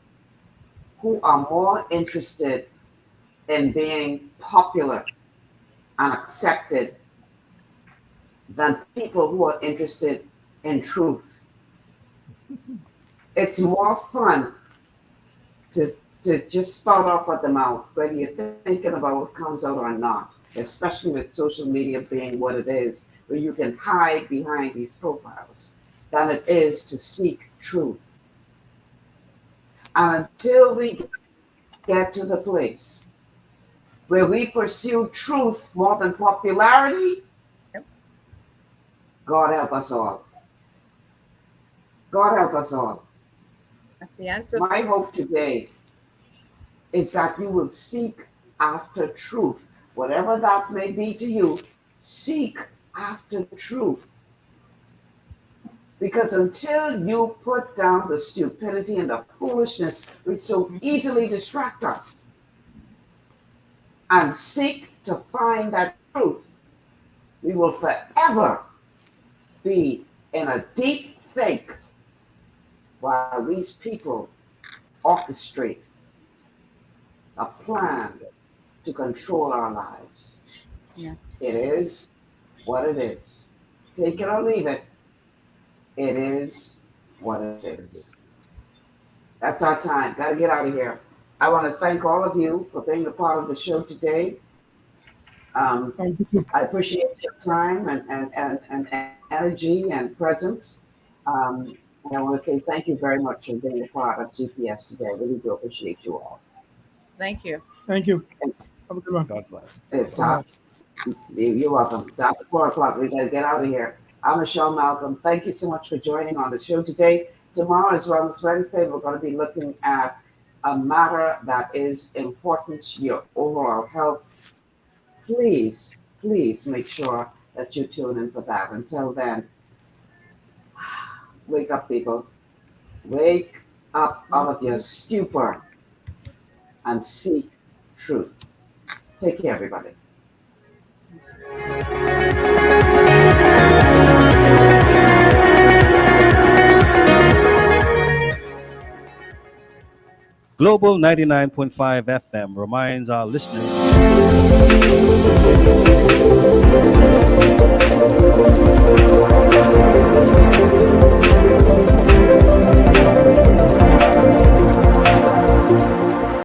who are more interested in being popular and accepted than people who are interested in truth. It's more fun to just spout off at the mouth, whether you're thinking about what comes out or not, especially with social media being what it is, where you can hide behind these profiles, than it is to seek truth. And until we get to the place where we pursue truth more than popularity, God help us all. God help us all. That's the answer. My hope today is that you will seek after truth. Whatever that may be to you, seek after truth. Because until you put down the stupidity and the foolishness which so easily distract us, and seek to find that truth, we will forever be in a deep fake while these people orchestrate a plan to control our lives. Yeah. It is what it is. Take it or leave it. It is what it is. That's our time. Got to get out of here. I want to thank all of you for being a part of the show today. I appreciate your time and energy and presence. And I want to say thank you very much for being a part of GPS today. I really do appreciate you all. Thank you. Thank you. Have a good one. God bless. It's you're welcome. It's after 4 o'clock. We got to get out of here. I'm Michelle Malcolm. Thank you so much for joining on the show today. Tomorrow is Wellness Wednesday. We're going to be looking at a matter that is important to your overall health. Please make sure that you tune in for that. Until then, wake up, people. Wake up out of your stupor and seek truth. Take care, everybody. Global 99.5 FM reminds our listeners.